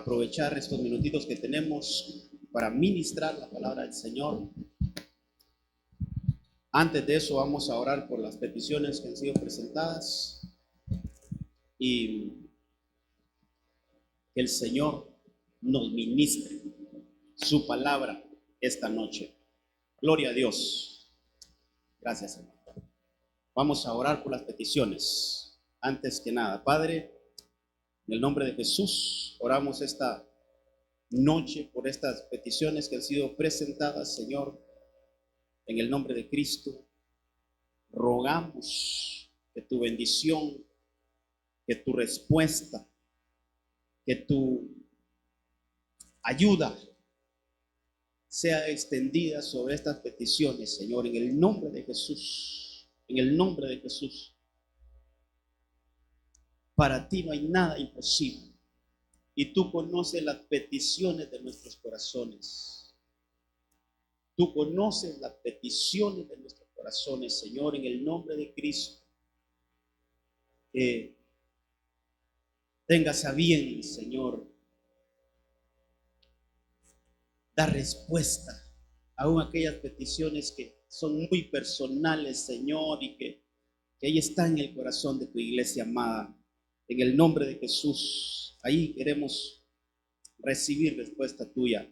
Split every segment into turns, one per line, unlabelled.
aprovechar estos minutitos que tenemos para ministrar la palabra del Señor. Antes de eso vamos a orar por las peticiones que han sido presentadas y que el Señor nos ministre su palabra esta noche. Gloria a Dios. Gracias, Señor. Vamos a orar por las peticiones. Antes que nada, Padre, en el nombre de Jesús, oramos esta noche por estas peticiones que han sido presentadas, Señor. En el nombre de Cristo, rogamos que tu bendición, que tu respuesta, que tu ayuda sea extendida sobre estas peticiones, Señor, en el nombre de Jesús, en el nombre de Jesús. Para ti no hay nada imposible y tú conoces las peticiones de nuestros corazones. Tú conoces las peticiones de nuestros corazones, Señor, en el nombre de Cristo. Que tengas a bien, Señor, dar respuesta a aquellas peticiones que son muy personales, Señor, y que ahí están en el corazón de tu iglesia amada. En el nombre de Jesús, ahí queremos recibir respuesta tuya.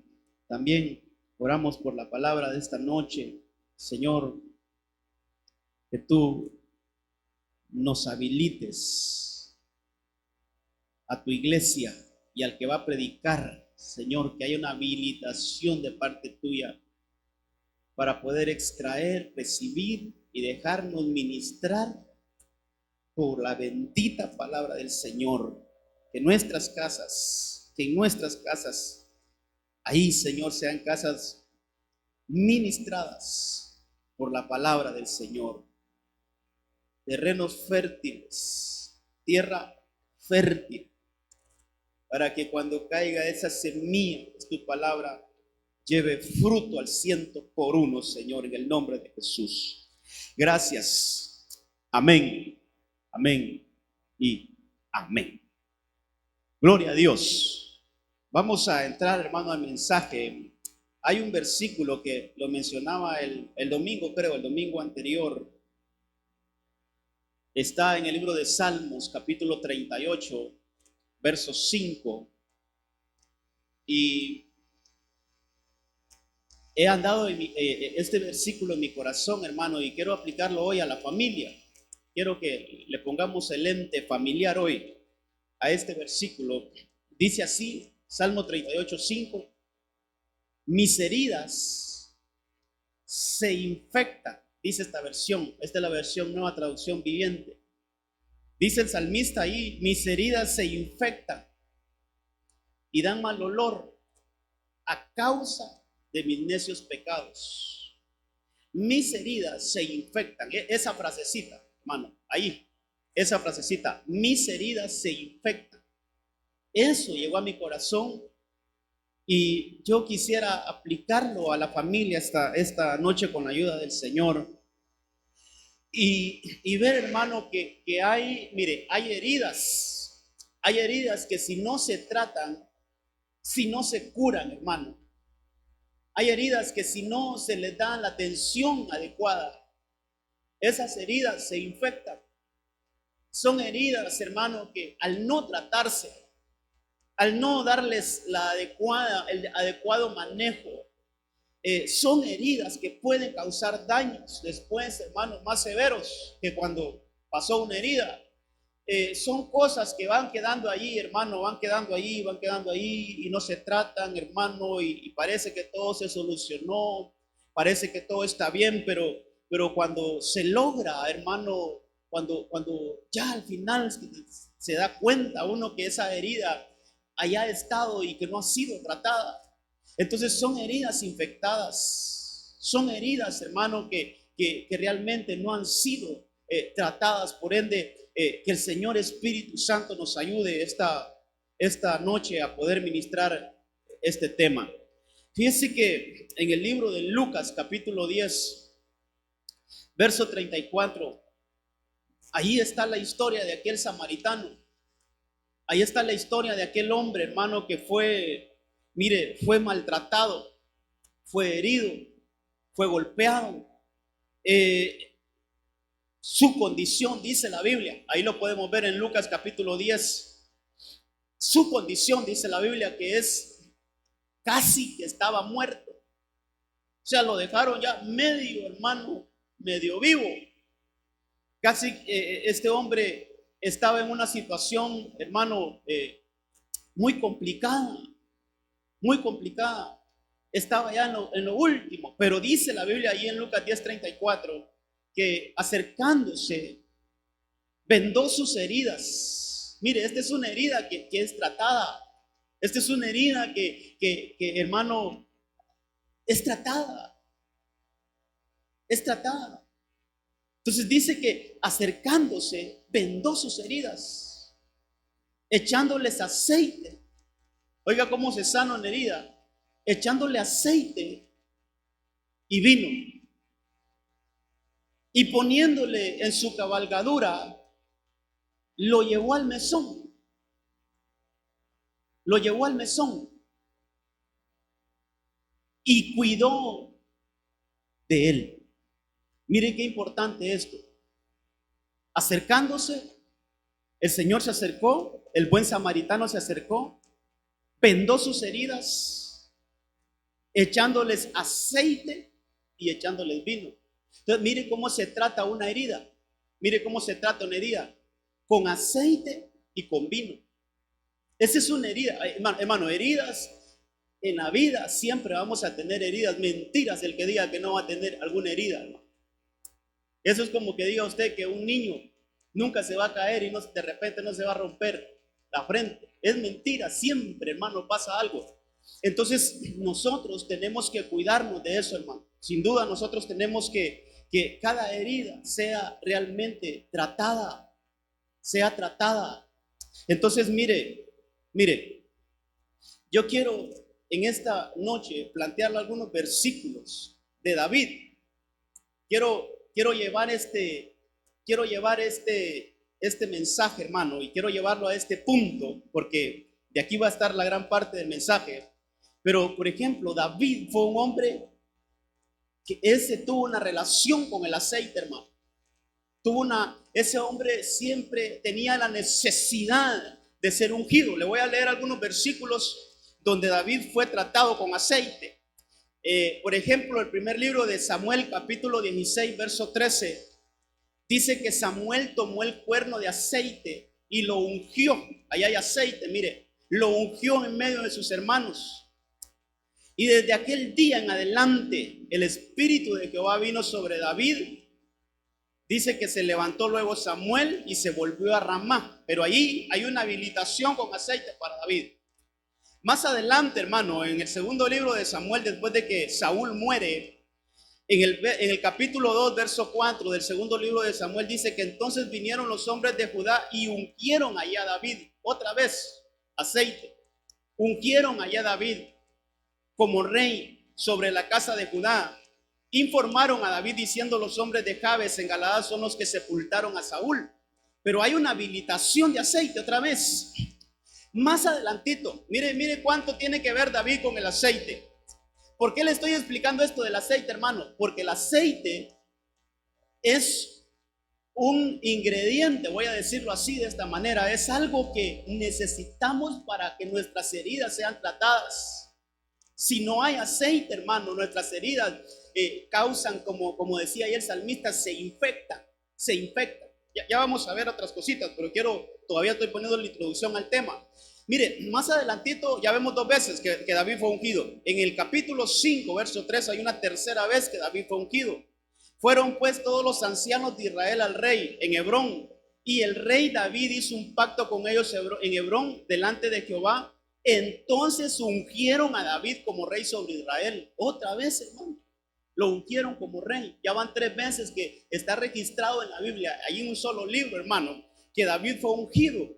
También oramos por la palabra de esta noche, Señor, que tú nos habilites a tu iglesia y al que va a predicar, Señor, que haya una habilitación de parte tuya para poder extraer, recibir y dejarnos ministrar por la bendita palabra del Señor. Que en nuestras casas, ahí, Señor, sean casas ministradas por la palabra del Señor. Terrenos fértiles, tierra fértil, para que cuando caiga esa semilla, que es tu palabra, lleve fruto al 100%, Señor, en el nombre de Jesús. Gracias. Amén, amén y amén. Gloria a Dios. Vamos a entrar, hermano, al mensaje. Hay un versículo que lo mencionaba el domingo, creo, el domingo anterior. Está en el libro de Salmos, capítulo 38, verso 5. Y he andado este versículo en mi corazón, hermano, y quiero aplicarlo hoy a la familia. Quiero que le pongamos el ente familiar hoy a este versículo. Dice así, Salmo 38, 5. Mis heridas se infectan, dice esta versión. Esta es la versión Nueva Traducción Viviente. Dice el salmista ahí, mis heridas se infectan y dan mal olor a causa de mis necios pecados. Mis heridas se infectan. Esa frasecita, hermano, ahí, esa frasecita, mis heridas se infectan. Eso llegó a mi corazón y yo quisiera aplicarlo a la familia esta noche con la ayuda del Señor. Y ver, hermano, que hay, mire, hay heridas que si no se tratan, si no se curan, hermano, hay heridas que si no se les da la atención adecuada, esas heridas se infectan. Son heridas, hermano, que al no tratarse, al no darles el adecuado manejo, son heridas que pueden causar daños después, hermano, más severos que cuando pasó una herida. Son cosas que van quedando ahí, hermano, van quedando ahí y no se tratan, hermano, y parece que todo se solucionó, parece que todo está bien, pero cuando se logra, hermano, cuando ya al final se da cuenta uno que esa herida haya estado y que no ha sido tratada, entonces son heridas infectadas, son heridas, hermano, que realmente no han sido tratadas. Por ende, que el Señor Espíritu Santo nos ayude esta noche a poder ministrar este tema. Fíjense que en el libro de Lucas, capítulo 10, verso 34, ahí está la historia de aquel samaritano Ahí está la historia de aquel hombre, hermano, que fue, mire, fue maltratado, fue herido, fue golpeado. Su condición, dice la Biblia, ahí lo podemos ver en Lucas capítulo 10. Su condición, dice la Biblia, que es casi que estaba muerto. O sea, lo dejaron ya medio, hermano, medio vivo. Casi este hombre estaba en una situación, hermano, muy complicada, muy complicada. Estaba ya en lo último, pero dice la Biblia ahí en Lucas 10:34 que acercándose vendó sus heridas. Mire, esta es una herida que es tratada. Esta es una herida que hermano, es tratada. Es tratada. Entonces dice que acercándose vendó sus heridas, echándoles aceite. Oiga cómo se sana una herida. Echándole aceite y vino. Y poniéndole en su cabalgadura, lo llevó al mesón. Lo llevó al mesón. Y cuidó de él. Miren qué importante esto. Acercándose, el Señor se acercó, el buen samaritano se acercó, vendó sus heridas, echándoles aceite y echándoles vino. Entonces, mire cómo se trata una herida. Mire cómo se trata una herida. Con aceite y con vino. Esa es una herida. Hermano, heridas en la vida siempre vamos a tener heridas. Mentiras el que diga que no va a tener alguna herida, hermano. Eso es como que diga usted que un niño nunca se va a caer y de repente no se va a romper la frente. Es mentira, siempre, hermano, pasa algo. Entonces, nosotros tenemos que cuidarnos de eso, hermano. Sin duda, nosotros tenemos que cada herida sea realmente tratada, sea tratada. Entonces, mire, yo quiero en esta noche plantearle algunos versículos de David. Quiero llevar este mensaje, hermano, y quiero llevarlo a este punto, porque de aquí va a estar la gran parte del mensaje. Pero, por ejemplo, David fue un hombre que ese tuvo una relación con el aceite, hermano. Ese hombre siempre tenía la necesidad de ser ungido. Le voy a leer algunos versículos donde David fue tratado con aceite. Por ejemplo, el primer libro de Samuel, capítulo 16, verso 13, dice que Samuel tomó el cuerno de aceite y lo ungió. Ahí hay aceite, mire, lo ungió en medio de sus hermanos. Y desde aquel día en adelante, el Espíritu de Jehová vino sobre David. Dice que se levantó luego Samuel y se volvió a Ramá. Pero ahí hay una habilitación con aceite para David. Más adelante, hermano, en el segundo libro de Samuel, después de que Saúl muere, en el capítulo 2, verso 4 del segundo libro de Samuel, dice que entonces vinieron los hombres de Judá y ungieron allá a David. Otra vez, aceite. Ungieron allá a David como rey sobre la casa de Judá. Informaron a David diciendo: los hombres de Jabes en Galaad son los que sepultaron a Saúl. Pero hay una habilitación de aceite otra vez. Más adelantito, mire cuánto tiene que ver David con el aceite. ¿Por qué le estoy explicando esto del aceite, hermano? Porque el aceite es un ingrediente, voy a decirlo así de esta manera, es algo que necesitamos para que nuestras heridas sean tratadas. Si no hay aceite, hermano, nuestras heridas causan, como decía ayer el salmista, se infectan. Ya vamos a ver otras cositas, pero todavía estoy poniendo la introducción al tema. Mire, más adelantito ya vemos dos veces que David fue ungido. En el capítulo 5, verso 3, hay una tercera vez que David fue ungido. Fueron pues todos los ancianos de Israel al rey en Hebrón, y el rey David hizo un pacto con ellos en Hebrón delante de Jehová. Entonces ungieron a David como rey sobre Israel. Otra vez, hermano, lo ungieron como rey. Ya van 3 veces que está registrado en la Biblia, ahí en un solo libro, hermano, que David fue ungido.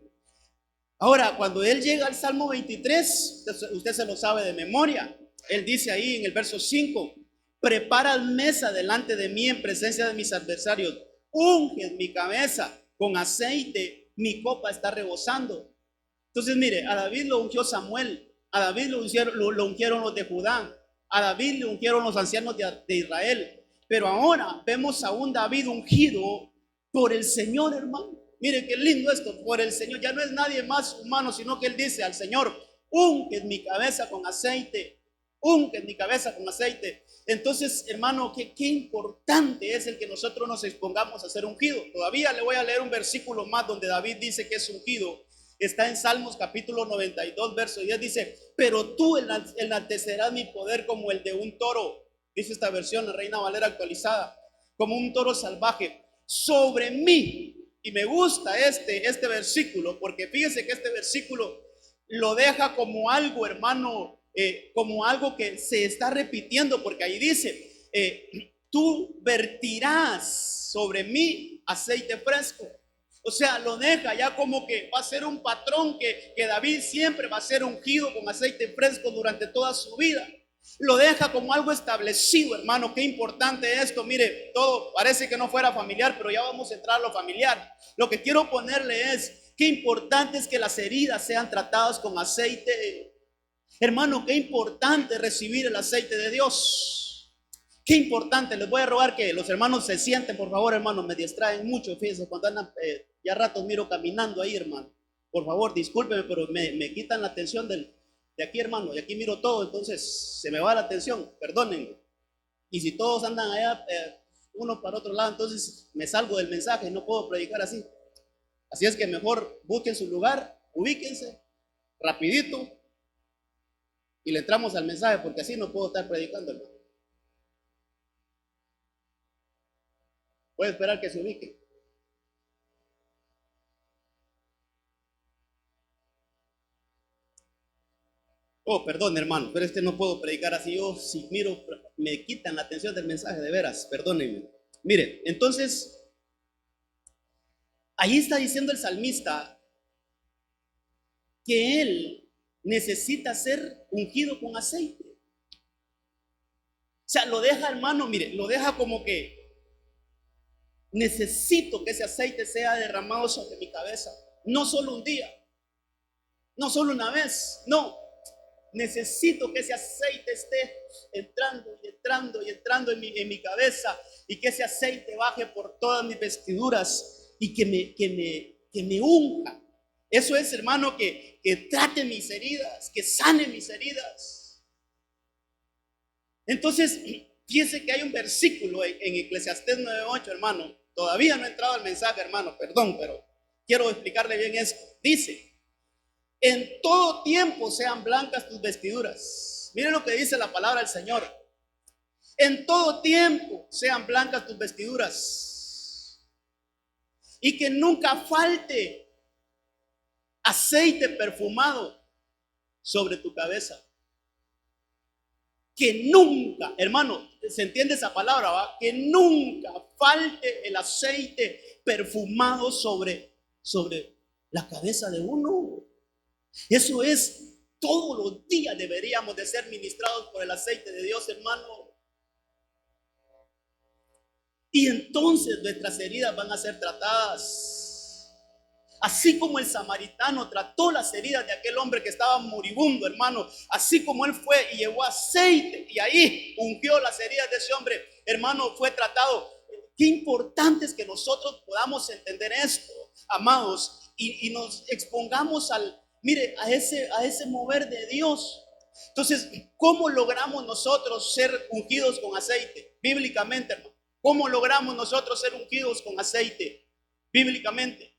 Ahora, cuando él llega al Salmo 23, usted se lo sabe de memoria. Él dice ahí en el verso 5: preparas mesa delante de mí en presencia de mis adversarios. Unges mi cabeza con aceite, mi copa está rebosando. Entonces, mire, a David lo ungió Samuel, a David lo ungieron los de Judá, a David le ungieron los ancianos de Israel. Pero ahora vemos a un David ungido por el Señor, hermano. Mire qué lindo esto, por el Señor. Ya no es nadie más humano, sino que él dice al Señor: unge mi cabeza con aceite, unge mi cabeza con aceite. Entonces, hermano, qué importante es el que nosotros nos expongamos a ser ungidos. Todavía le voy a leer un versículo más donde David dice que es ungido. Está en Salmos capítulo 92, verso 10, dice: pero tú enaltecerás mi poder como el de un toro. Dice esta versión, la Reina Valera actualizada: como un toro salvaje sobre mí. Y me gusta este versículo, porque fíjese que este versículo lo deja como algo, hermano, como algo que se está repitiendo, porque ahí dice: tú vertirás sobre mí aceite fresco. O sea, lo deja ya como que va a ser un patrón, que David siempre va a ser ungido con aceite fresco durante toda su vida. Lo deja como algo establecido, hermano. Qué importante esto. Mire, todo parece que no fuera familiar, pero ya vamos a entrar a lo familiar. Lo que quiero ponerle es: qué importante es que las heridas sean tratadas con aceite. Hermano, qué importante recibir el aceite de Dios. Qué importante. Les voy a rogar que los hermanos se sienten, por favor, hermanos. Me distraen mucho, fíjense, cuando andan, ya ratos miro caminando ahí, hermano. Por favor, discúlpeme, pero me quitan la atención de aquí, hermano. De aquí miro todo, entonces se me va la atención. Perdónenme. Y si todos andan allá, uno para otro lado, entonces me salgo del mensaje. No puedo predicar así. Así es que mejor busquen su lugar, ubíquense rapidito y le entramos al mensaje, porque así no puedo estar predicando, hermano. Voy a esperar que se ubiquen. Oh, perdón, hermano, pero no puedo predicar así. Yo, si miro, me quitan la atención del mensaje, de veras, perdónenme. Mire, entonces, ahí está diciendo el salmista que él necesita ser ungido con aceite. O sea, lo deja, hermano, mire, lo deja como que necesito que ese aceite sea derramado sobre mi cabeza. No solo un día, no solo una vez, no. Necesito que ese aceite esté entrando y entrando y entrando en mi cabeza, y que ese aceite baje por todas mis vestiduras y que me unja. Eso es, hermano, que trate mis heridas, que sane mis heridas. Entonces, fíjense que hay un versículo en Eclesiastés 9:8, hermano. Todavía no he entrado al mensaje, hermano, perdón, pero quiero explicarle bien eso. Dice: en todo tiempo sean blancas tus vestiduras. Miren lo que dice la palabra del Señor. En todo tiempo sean blancas tus vestiduras, y que nunca falte aceite perfumado sobre tu cabeza. Que nunca, hermano, ¿se entiende esa palabra, va? Que nunca falte el aceite perfumado sobre la cabeza de uno. Eso es, todos los días deberíamos de ser ministrados por el aceite de Dios, hermano. Y entonces nuestras heridas van a ser tratadas. Así como el samaritano trató las heridas de aquel hombre que estaba moribundo, hermano. Así como él fue y llevó aceite y ahí ungió las heridas de ese hombre, hermano, fue tratado. Qué importante es que nosotros podamos entender esto, amados, y nos expongamos mire, a ese mover de Dios. Entonces, ¿cómo logramos nosotros ser ungidos con aceite? Bíblicamente, hermano. ¿Cómo logramos nosotros ser ungidos con aceite? Bíblicamente.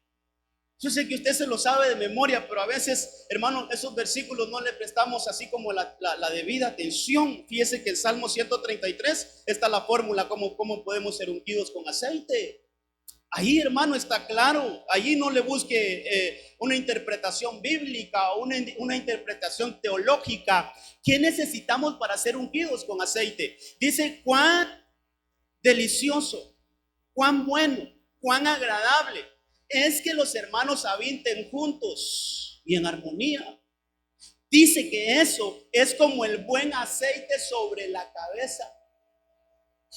Yo sé que usted se lo sabe de memoria, pero a veces, hermano, esos versículos no le prestamos así como la debida atención. Fíjese que en Salmo 133 está la fórmula cómo podemos ser ungidos con aceite. Ahí, hermano, está claro. Allí no le busque una interpretación bíblica o una interpretación teológica. ¿Qué necesitamos para ser ungidos con aceite? Dice: cuán delicioso, cuán bueno, cuán agradable es que los hermanos habiten juntos y en armonía. Dice que eso es como el buen aceite sobre la cabeza.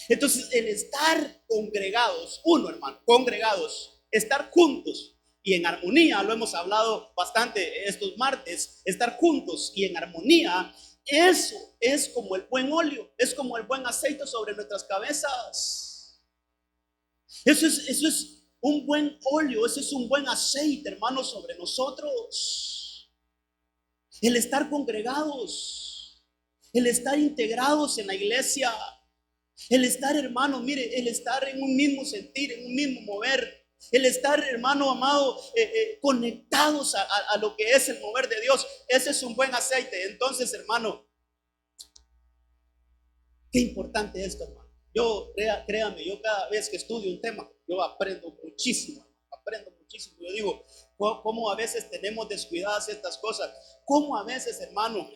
Entonces, el estar congregados, hermano, congregados, estar juntos, y en armonía. Lo hemos hablado bastante estos martes, estar juntos y en armonía. Eso es como el buen óleo, es como el buen aceite sobre nuestras cabezas. Eso es un buen óleo, ese es un buen aceite, hermanos, sobre nosotros. El estar congregados, el estar integrados en la iglesia, el estar, hermano, mire, el estar en un mismo sentir, en un mismo mover, el estar, hermano amado, conectados a lo que es el mover de Dios. Ese es un buen aceite. Entonces, hermano, qué importante es esto, hermano. Créame, yo cada vez que estudio un tema, yo aprendo muchísimo. Yo digo, cómo a veces tenemos descuidadas estas cosas. Cómo a veces, hermano,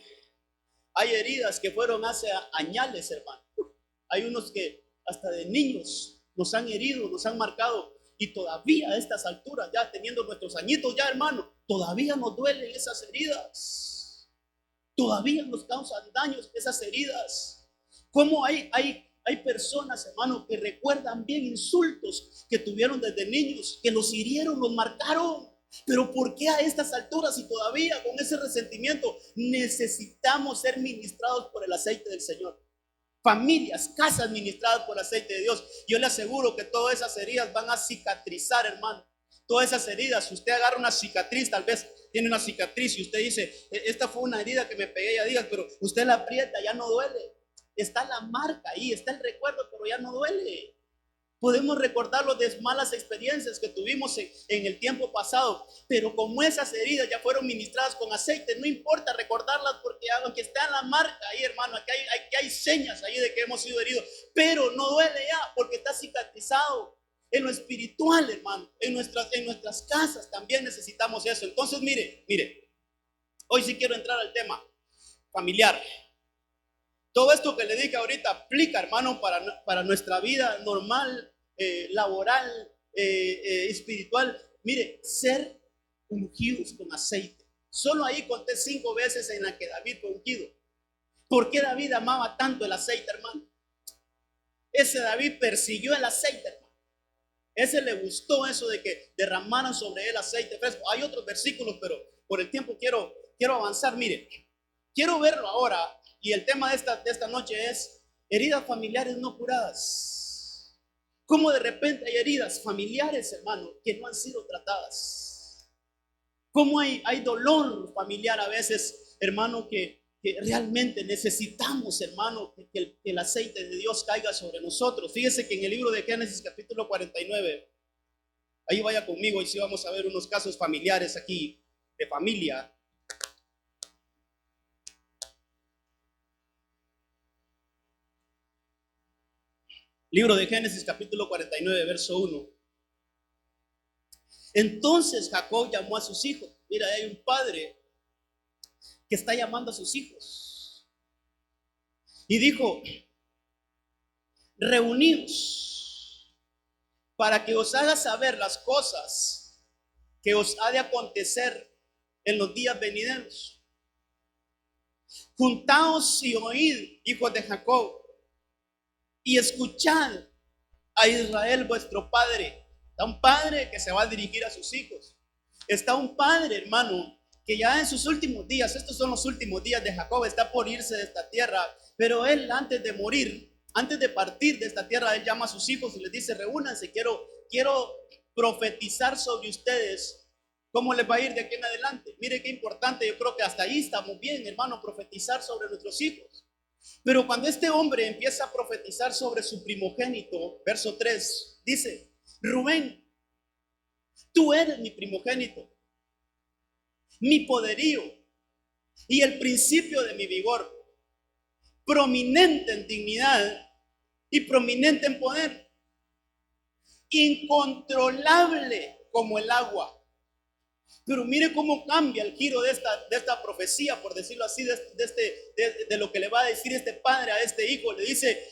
hay heridas que fueron hace añales, hermano. Hay unos que hasta de niños nos han herido, nos han marcado. Y todavía a estas alturas, ya teniendo nuestros añitos ya, hermano, todavía nos duelen esas heridas. Todavía nos causan daños esas heridas. ¿Cómo hay personas, hermano, que recuerdan bien insultos que tuvieron desde niños, que los hirieron, los marcaron? Pero ¿por qué a estas alturas y todavía con ese resentimiento necesitamos ser ministrados por el aceite del Señor? Familias, casas ministradas por el aceite de Dios. Yo le aseguro que todas esas heridas van a cicatrizar, hermano. Todas esas heridas, si usted agarra una cicatriz, tal vez tiene una cicatriz y usted dice, esta fue una herida que me pegué ya días, pero usted la aprieta, ya no duele. Está la marca ahí, está el recuerdo, pero ya no duele. Podemos recordarlo de malas experiencias que tuvimos en el tiempo pasado, pero como esas heridas ya fueron ministradas con aceite, no importa recordarlas porque aunque está en la marca ahí, hermano, aquí hay señas ahí de que hemos sido heridos, pero no duele ya porque está cicatrizado. En lo espiritual, hermano, en nuestras casas también necesitamos eso. Entonces, mire, hoy sí quiero entrar al tema familiar. Todo esto que le dije ahorita aplica, hermano, para nuestra vida normal, laboral, espiritual. Mire, ser ungidos con aceite. Solo ahí conté 5 veces en la que David fue ungido. ¿Por qué David amaba tanto el aceite, hermano? Ese David persiguió el aceite, hermano. Ese le gustó eso de que derramaran sobre él aceite fresco. Hay otros versículos, pero por el tiempo quiero avanzar. Mire, quiero verlo ahora. Y el tema de esta noche es heridas familiares no curadas. Cómo de repente hay heridas familiares, hermano, que no han sido tratadas. Cómo hay dolor familiar a veces, hermano, que realmente necesitamos, hermano, que el aceite de Dios caiga sobre nosotros. Fíjese que en el libro de Génesis capítulo 49, ahí vaya conmigo y sí vamos a ver unos casos familiares aquí, de familia. Libro de Génesis capítulo 49, verso 1. Entonces Jacob llamó a sus hijos. Mira, hay un padre que está llamando a sus hijos. Y dijo, reuníos para que os haga saber las cosas que os ha de acontecer en los días venideros. Juntaos y oíd, hijos de Jacob, y escuchad a Israel vuestro padre. Está un padre que se va a dirigir a sus hijos. Está un padre, hermano, que ya en sus últimos días, estos son los últimos días de Jacob, está por irse de esta tierra, pero él antes de morir, antes de partir de esta tierra, él llama a sus hijos y les dice, reúnanse, quiero profetizar sobre ustedes cómo les va a ir de aquí en adelante. Mire qué importante, yo creo que hasta ahí estamos bien, hermano, profetizar sobre nuestros hijos. Pero cuando este hombre empieza a profetizar sobre su primogénito, verso 3, dice, Rubén, tú eres mi primogénito, mi poderío y el principio de mi vigor, prominente en dignidad y prominente en poder, incontrolable como el agua. Pero mire cómo cambia el giro de esta profecía, por decirlo así, de lo que le va a decir este padre a este hijo. Le dice,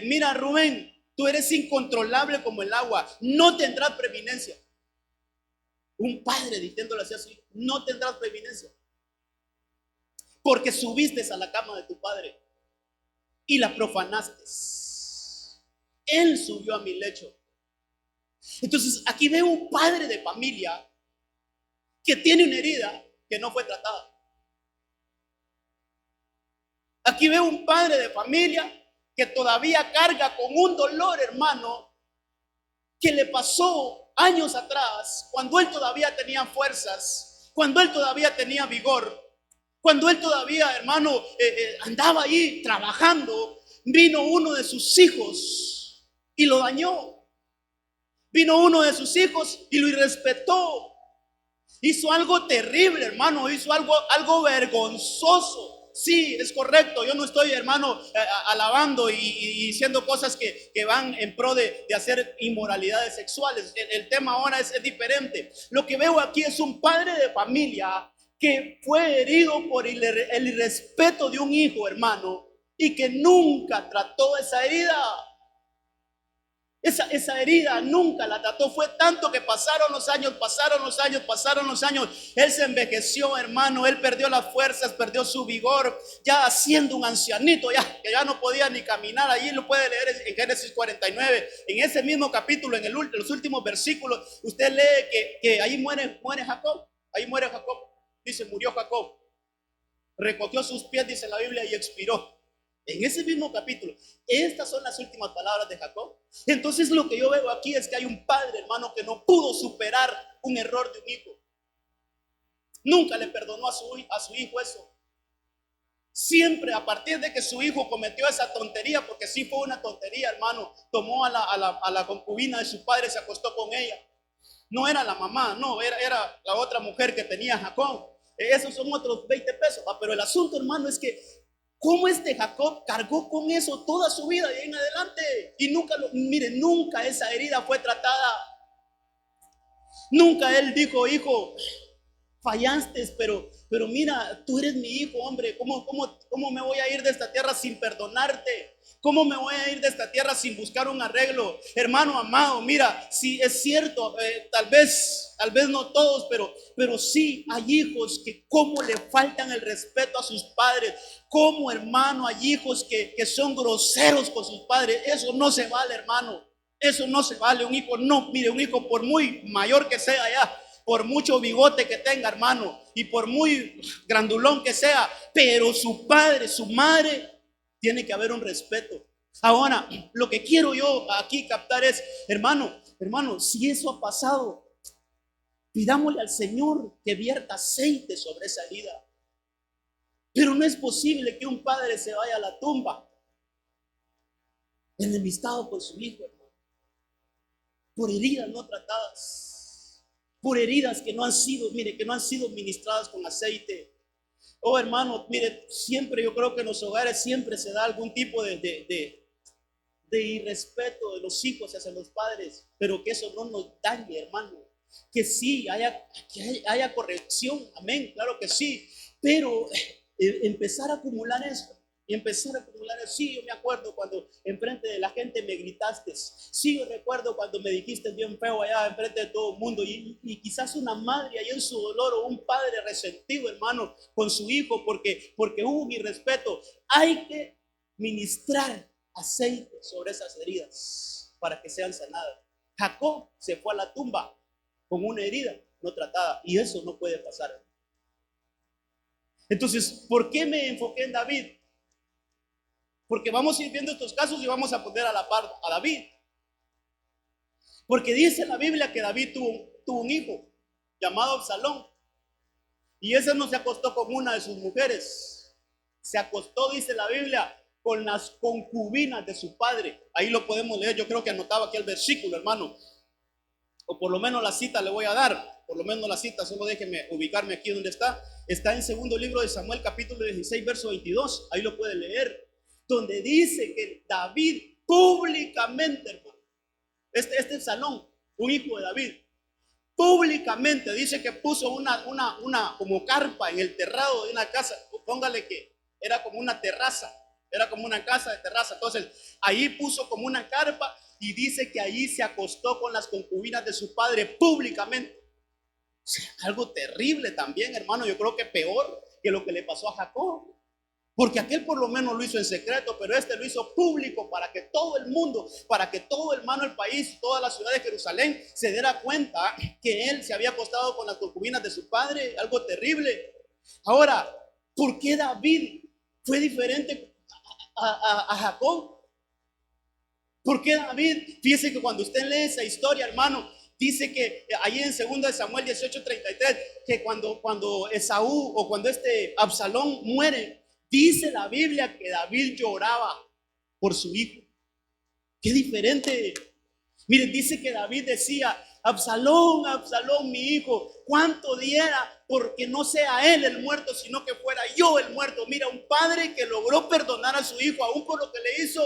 mira Rubén, tú eres incontrolable como el agua, no tendrás preeminencia. Un padre diciéndole así a su hijo, no tendrás preeminencia, porque subiste a la cama de tu padre y la profanaste. Él subió a mi lecho. Entonces aquí veo un padre de familia que tiene una herida que no fue tratada. Aquí veo un padre de familia que todavía carga con un dolor, hermano, que le pasó años atrás, cuando él todavía tenía fuerzas, cuando él todavía tenía vigor, cuando él todavía, hermano, andaba ahí trabajando. Vino uno de sus hijos y lo dañó. Vino uno de sus hijos y lo irrespetó. Hizo algo terrible, hermano. Hizo algo vergonzoso. Sí, es correcto. Yo no estoy, hermano, alabando y diciendo cosas que van en pro de hacer inmoralidades sexuales. El tema ahora es diferente. Lo que veo aquí es un padre de familia que fue herido por el irrespeto de un hijo, hermano, y que nunca trató esa herida. Esa herida nunca la trató. Fue tanto que pasaron los años. Él se envejeció, hermano. Él perdió las fuerzas, perdió su vigor. Ya siendo un ancianito, que ya no podía ni caminar. Allí lo puede leer en Génesis 49. En ese mismo capítulo, en los últimos versículos, usted lee que ahí muere Jacob. Ahí muere Jacob. Dice, murió Jacob. Recogió sus pies, dice la Biblia, y expiró. En ese mismo capítulo, estas son las últimas palabras de Jacob. Entonces lo que yo veo aquí es que hay un padre, hermano, que no pudo superar un error de un hijo. Nunca le perdonó a su hijo eso. Siempre, a partir de que su hijo cometió esa tontería, porque sí fue una tontería, hermano, tomó a la concubina de su padre, se acostó con ella. No era la mamá, no, era la otra mujer que tenía Jacob. Esos son otros 20 pesos. Pero el asunto, hermano, es que cómo Jacob cargó con eso toda su vida y en adelante. Y nunca esa herida fue tratada. Nunca él dijo, hijo, fallaste, pero mira, tú eres mi hijo, hombre. ¿Cómo me voy a ir de esta tierra sin perdonarte? ¿Cómo me voy a ir de esta tierra sin buscar un arreglo? Hermano amado, mira, si es cierto, tal vez no todos, pero sí hay hijos que como le faltan el respeto a sus padres. Como, hermano, hay hijos que son groseros con sus padres. Eso no se vale, hermano. Eso no se vale. Un hijo no, mire, un hijo por muy mayor que sea ya, por mucho bigote que tenga, hermano, y por muy grandulón que sea, pero su padre, su madre, tiene que haber un respeto. Ahora, lo que quiero yo aquí captar es, hermano, si eso ha pasado, pidámosle al Señor que vierta aceite sobre esa herida. Pero no es posible que un padre se vaya a la tumba enemistado con su hijo, hermano, por heridas no tratadas, por heridas que no han sido ministradas con aceite. Oh, hermano, mire, siempre yo creo que en los hogares siempre se da algún tipo de irrespeto de los hijos hacia los padres, pero que eso no nos dañe, hermano. Que sí haya corrección, amén, claro que sí, pero empezar a acumular eso. Sí, yo me acuerdo cuando enfrente de la gente me gritaste. Sí, yo recuerdo cuando me dijiste bien feo allá enfrente de todo el mundo. Y quizás una madre ahí en su dolor, o un padre resentido, hermano, con su hijo porque hubo un irrespeto. Hay que ministrar aceite sobre esas heridas para que sean sanadas. Jacob se fue a la tumba con una herida no tratada, y eso no puede pasar. Entonces, ¿por qué me enfoqué en David? Porque vamos a ir viendo estos casos y vamos a poner a la par a David. Porque dice la Biblia que David tuvo un hijo llamado Absalón. Y ese no se acostó con una de sus mujeres. Se acostó, dice la Biblia, con las concubinas de su padre. Ahí lo podemos leer. Yo creo que anotaba aquí el versículo, hermano. O por lo menos la cita le voy a dar. Por lo menos la cita, solo déjeme ubicarme aquí donde está. Está en segundo libro de Samuel, capítulo 16, verso 22. Ahí lo puede leer. Donde dice que David públicamente, hermano, este Absalón, un hijo de David, públicamente dice que puso una como carpa en el terrado de una casa. Póngale que era como una terraza, era como una casa de terraza. Entonces ahí puso como una carpa y dice que ahí se acostó con las concubinas de su padre públicamente. O sea, algo terrible también, hermano. Yo creo que peor que lo que le pasó a Jacob. Porque aquel por lo menos lo hizo en secreto, pero este lo hizo público para que todo el mundo, para que todo hermano del país, toda la ciudad de Jerusalén se diera cuenta que él se había acostado con las concubinas de su padre, algo terrible. Ahora, ¿por qué David fue diferente a Jacob? ¿Por qué David? Fíjese que cuando usted lee esa historia, hermano, dice que ahí en 2 Samuel 18:33, que cuando Esaú o cuando Absalón muere, dice la Biblia que David lloraba por su hijo. Qué diferente. Miren, dice que David decía: Absalón, Absalón, mi hijo, cuánto diera porque no sea él el muerto, sino que fuera yo el muerto. Mira, un padre que logró perdonar a su hijo aún por lo que le hizo.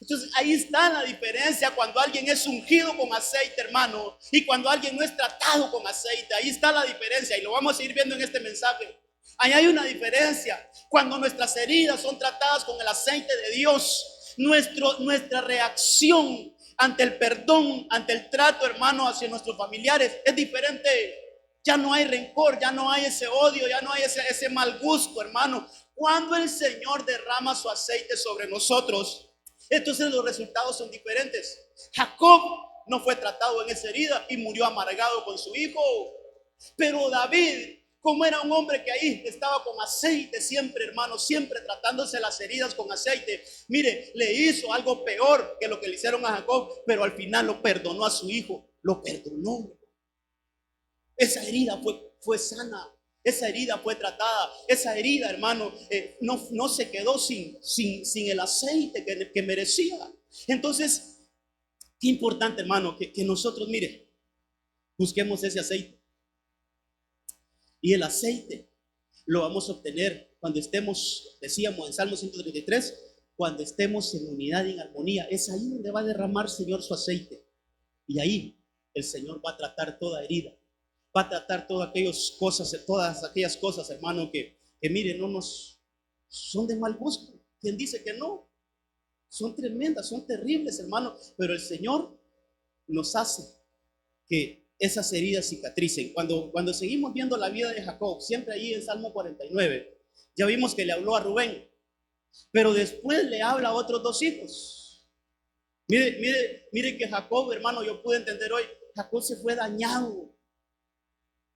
Entonces ahí está la diferencia cuando alguien es ungido con aceite, hermano, y cuando alguien no es tratado con aceite. Ahí está la diferencia y lo vamos a ir viendo en este mensaje. Ahí hay una diferencia. Cuando nuestras heridas son tratadas con el aceite de Dios, nuestra reacción ante el perdón, ante el trato, hermano, hacia nuestros familiares es diferente. Ya no hay rencor, ya no hay ese odio, ya no hay ese mal gusto, hermano. Cuando el Señor derrama su aceite sobre nosotros, entonces los resultados son diferentes. Jacob no fue tratado en esa herida y murió amargado con su hijo. Pero David, como era un hombre que ahí estaba con aceite siempre, hermano, siempre tratándose las heridas con aceite, mire, le hizo algo peor que lo que le hicieron a Jacob, pero al final lo perdonó a su hijo, lo perdonó. Esa herida fue sana. Esa herida fue tratada. Esa herida, hermano, no se quedó sin el aceite que merecía. Entonces, qué importante, hermano, que nosotros, mire, busquemos ese aceite. Y el aceite lo vamos a obtener cuando estemos, decíamos en Salmo 133, cuando estemos en unidad y en armonía. Es ahí donde va a derramar, Señor, su aceite. Y ahí el Señor va a tratar toda herida. Va a tratar todas aquellas cosas, hermano, que mire, no nos son de mal gusto. ¿Quién dice que no? Son tremendas, son terribles, hermano. Pero el Señor nos hace que esas heridas cicatricen. Cuando seguimos viendo la vida de Jacob, siempre ahí en Salmo 49, ya vimos que le habló a Rubén, pero después le habla a otros dos hijos. Mire que Jacob, hermano, yo pude entender hoy, Jacob se fue dañado.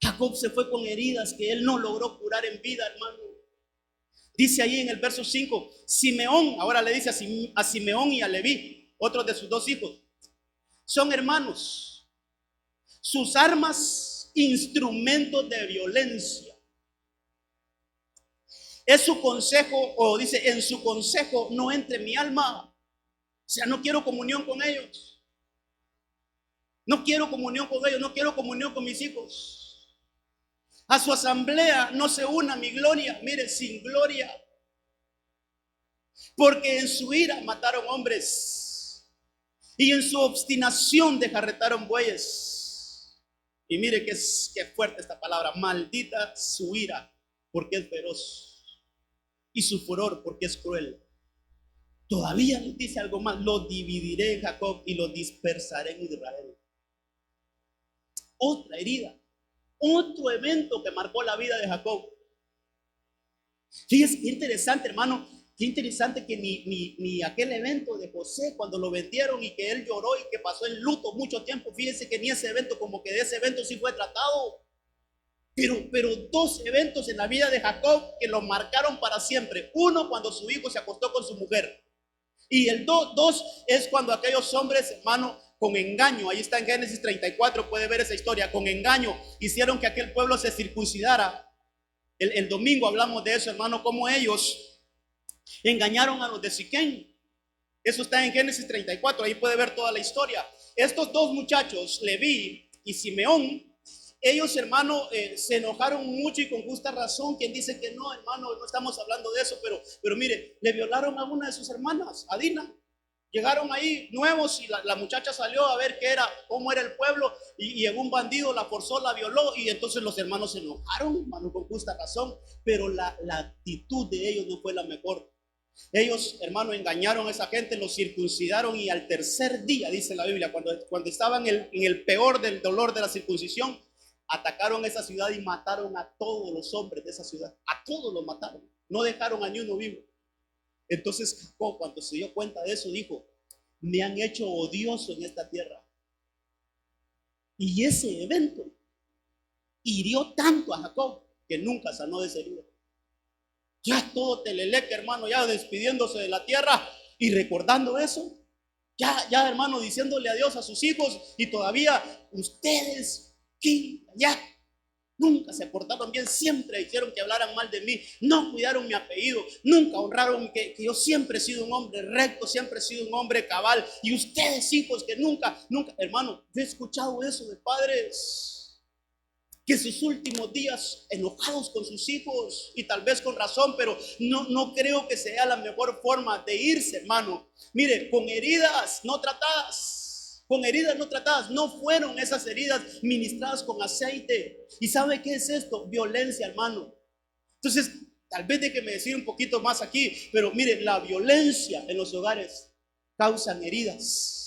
Jacob se fue con heridas que él no logró curar en vida, hermano. Dice ahí en el verso 5, Simeón, ahora le dice a Simeón y a Leví, otros de sus dos hijos, son hermanos. Sus armas, instrumentos de violencia. Es su consejo, o dice, en su consejo no entre mi alma. O sea, no quiero comunión con ellos. No quiero comunión con ellos, no quiero comunión con mis hijos. A su asamblea no se una mi gloria, mire, sin gloria. Porque en su ira mataron hombres y en su obstinación descarretaron bueyes. Y mire que fuerte esta palabra, maldita su ira, porque es feroz, y su furor, porque es cruel. Todavía les dice algo más: lo dividiré en Jacob y lo dispersaré en Israel. Otra herida. Otro evento que marcó la vida de Jacob. Fíjese qué interesante, hermano, qué interesante que ni aquel evento de José cuando lo vendieron y que él lloró y que pasó en luto mucho tiempo, fíjese que ni ese evento, como que de ese evento sí fue tratado. Pero dos eventos en la vida de Jacob que lo marcaron para siempre. Uno, cuando su hijo se acostó con su mujer. Y el dos es cuando aquellos hombres, hermano, con engaño, ahí está en Génesis 34, puede ver esa historia, con engaño hicieron que aquel pueblo se circuncidara. El domingo hablamos de eso, hermano, cómo ellos engañaron a los de Siquén. Eso está en Génesis 34, ahí puede ver toda la historia. Estos dos muchachos, Leví y Simeón, ellos, hermano, se enojaron mucho y con justa razón. Quien dice que no, hermano, no estamos hablando de eso, pero mire, le violaron a una de sus hermanas, a Dina. Llegaron ahí nuevos y la muchacha salió a ver cómo era el pueblo, y llegó un bandido, la forzó, la violó, y entonces los hermanos se enojaron, hermano, con justa razón. Pero la actitud de ellos no fue la mejor. Ellos, hermano, engañaron a esa gente, los circuncidaron, y al tercer día, dice la Biblia, cuando estaban en el peor del dolor de la circuncisión, atacaron esa ciudad y mataron a todos los hombres de esa ciudad. A todos los mataron. No dejaron a ni uno vivo. Entonces Jacob, cuando se dio cuenta de eso, dijo: me han hecho odioso en esta tierra. Y ese evento hirió tanto a Jacob que nunca sanó de esa herida. Ya todo Teleleque, hermano, ya despidiéndose de la tierra y recordando eso. Ya, hermano, diciéndole adiós a sus hijos, y todavía ustedes, ¿qué? Ya nunca se portaron bien, siempre hicieron que hablaran mal de mí, no cuidaron mi apellido, nunca honraron que yo siempre he sido un hombre recto, siempre he sido un hombre cabal, y ustedes, hijos, que nunca, hermano, yo he escuchado eso de padres que sus últimos días enojados con sus hijos, y tal vez con razón, pero no creo que sea la mejor forma de irse, hermano. Mire, con heridas no tratadas, no fueron esas heridas ministradas con aceite. ¿Y sabe qué es esto? Violencia, hermano. Entonces, tal vez déjeme decir un poquito más aquí, pero mire, la violencia en los hogares causan heridas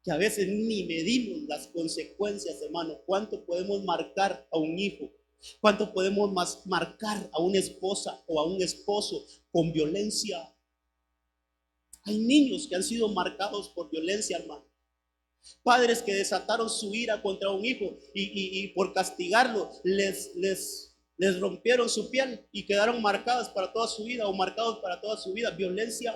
que a veces ni medimos las consecuencias, hermano. ¿Cuánto podemos marcar a un hijo? ¿Cuánto podemos marcar a una esposa o a un esposo con violencia? Hay niños que han sido marcados por violencia, hermano. Padres que desataron su ira contra un hijo y por castigarlo les rompieron su piel y quedaron marcadas para toda su vida, o marcados para toda su vida. Violencia.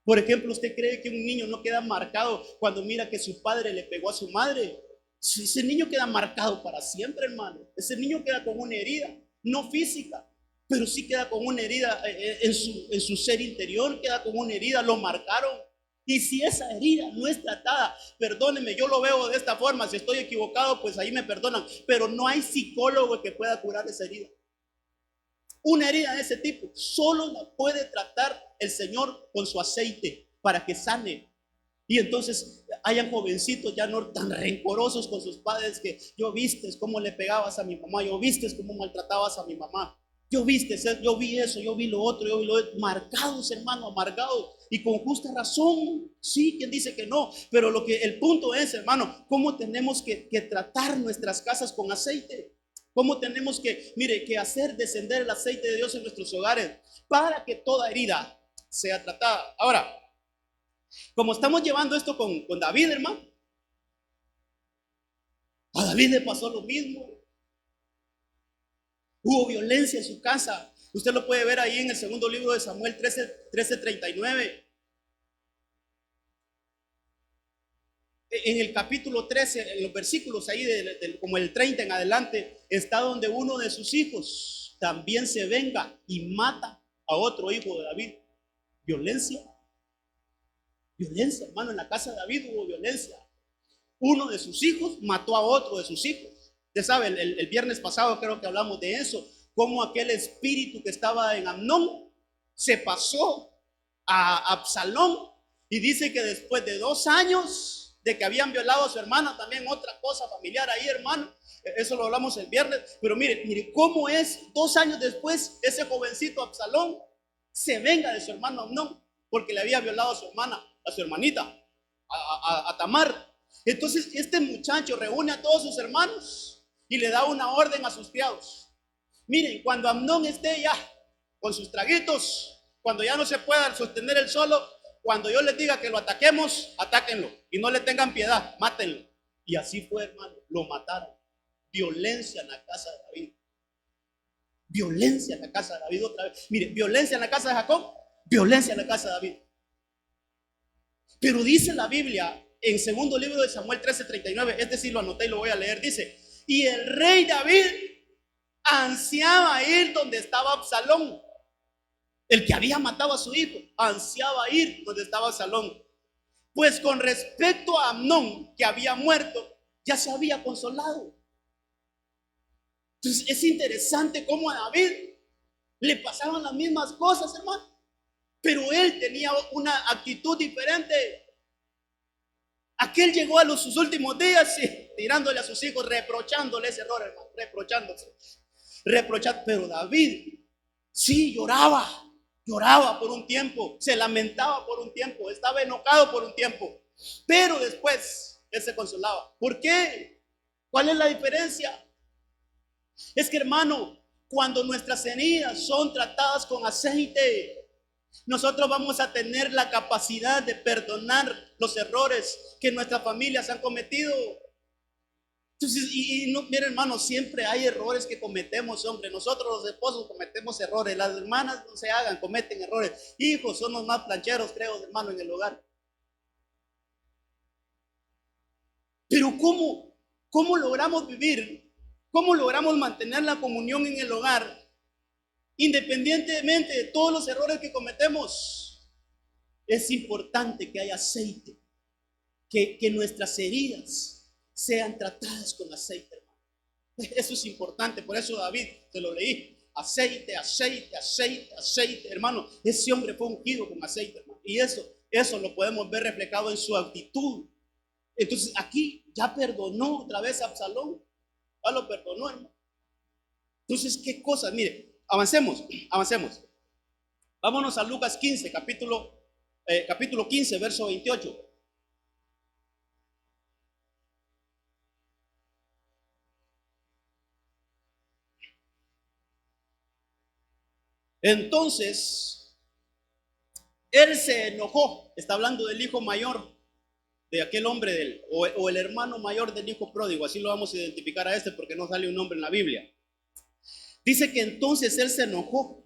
Por ejemplo, ¿usted cree que un niño no queda marcado cuando mira que su padre le pegó a su madre? Ese niño queda marcado para siempre, hermano. Ese niño queda con una herida, no física, pero sí queda con una herida en su ser interior, queda con una herida, lo marcaron. Y si esa herida no es tratada, perdóneme, yo lo veo de esta forma, si estoy equivocado, pues ahí me perdonan, pero no hay psicólogo que pueda curar esa herida. Una herida de ese tipo solo la puede tratar el Señor con su aceite para que sane. Y entonces hayan jovencitos ya no tan rencorosos con sus padres, que yo vistes cómo le pegabas a mi mamá, yo vistes cómo maltratabas a mi mamá, yo vi eso, yo vi lo otro, marcados, hermano, amargados, y con justa razón. Sí, quien dice que no, pero el punto es, hermano, cómo tenemos que tratar nuestras casas con aceite. ¿Cómo tenemos que hacer descender el aceite de Dios en nuestros hogares para que toda herida sea tratada? Ahora, como estamos llevando esto con David, hermano, a David le pasó lo mismo. Hubo violencia en su casa. Usted lo puede ver ahí en el segundo libro de Samuel 13:39. En el capítulo 13, en los versículos ahí como el 30 en adelante, está donde uno de sus hijos también se venga y mata a otro hijo de David. Violencia, hermano, en la casa de David hubo violencia. Uno de sus hijos mató a otro de sus hijos. Usted sabe, el viernes pasado creo que hablamos de eso, cómo aquel espíritu que estaba en Amnón se pasó a Absalón, y dice que después de 2 años de que habían violado a su hermana, también otra cosa familiar ahí, hermano, eso lo hablamos el viernes, pero mire cómo es, 2 años después, ese jovencito Absalón se venga de su hermano Amnón, porque le había violado a su hermana, a su hermanita, a Tamar. Entonces este muchacho reúne a todos sus hermanos y le da una orden a sus criados. Miren, cuando Amnón esté ya con sus traguitos, cuando ya no se pueda sostener él solo, cuando yo les diga que lo ataquemos, atáquenlo y no le tengan piedad, mátenlo. Y así fue, hermano, lo mataron. Violencia en la casa de David. Violencia en la casa de David otra vez. Mire, violencia en la casa de Jacob, violencia en la casa de David. Pero dice la Biblia en segundo libro de Samuel 13:39, este sí lo anoté y lo voy a leer, dice: y el rey David ansiaba ir donde estaba Absalón, el que había matado a su hijo, ansiaba ir donde estaba Absalón, pues con respecto a Amnón, que había muerto, ya se había consolado. Entonces es interesante cómo a David le pasaban las mismas cosas, hermano, pero él tenía una actitud diferente. Aquel llegó a sus últimos días, sí, tirándole a sus hijos, reprochándole ese error, hermano, reprochando. Pero David sí lloraba por un tiempo, se lamentaba por un tiempo, estaba enojado por un tiempo, pero después él se consolaba. ¿Por qué? ¿Cuál es la diferencia? Es que, hermano, cuando nuestras heridas son tratadas con aceite, nosotros vamos a tener la capacidad de perdonar los errores que nuestras familias han cometido. Entonces, no, mira, hermano, siempre hay errores que cometemos, hombre. Nosotros los esposos cometemos errores, las hermanas no se hagan, cometen errores. Hijos son los más plancheros, creo, hermano, en el hogar. Pero ¿cómo logramos vivir? ¿Cómo logramos mantener la comunión en el hogar independientemente de todos los errores que cometemos? Es importante que haya aceite, que nuestras heridas sean tratadas con aceite, hermano. Eso es importante, por eso David, te lo leí, aceite, aceite, aceite, aceite, hermano. Ese hombre fue ungido con aceite, hermano. Y eso lo podemos ver reflejado en su actitud. Entonces aquí ya perdonó otra vez a Absalón, ya lo perdonó, hermano. Entonces, ¿qué cosas? Mire, avancemos. Vámonos a Lucas 15, capítulo 15, verso 28. Entonces, él se enojó, está hablando del hijo mayor de aquel hombre o el hermano mayor del hijo pródigo, así lo vamos a identificar a este porque no sale un nombre en la Biblia. Dice que entonces él se enojó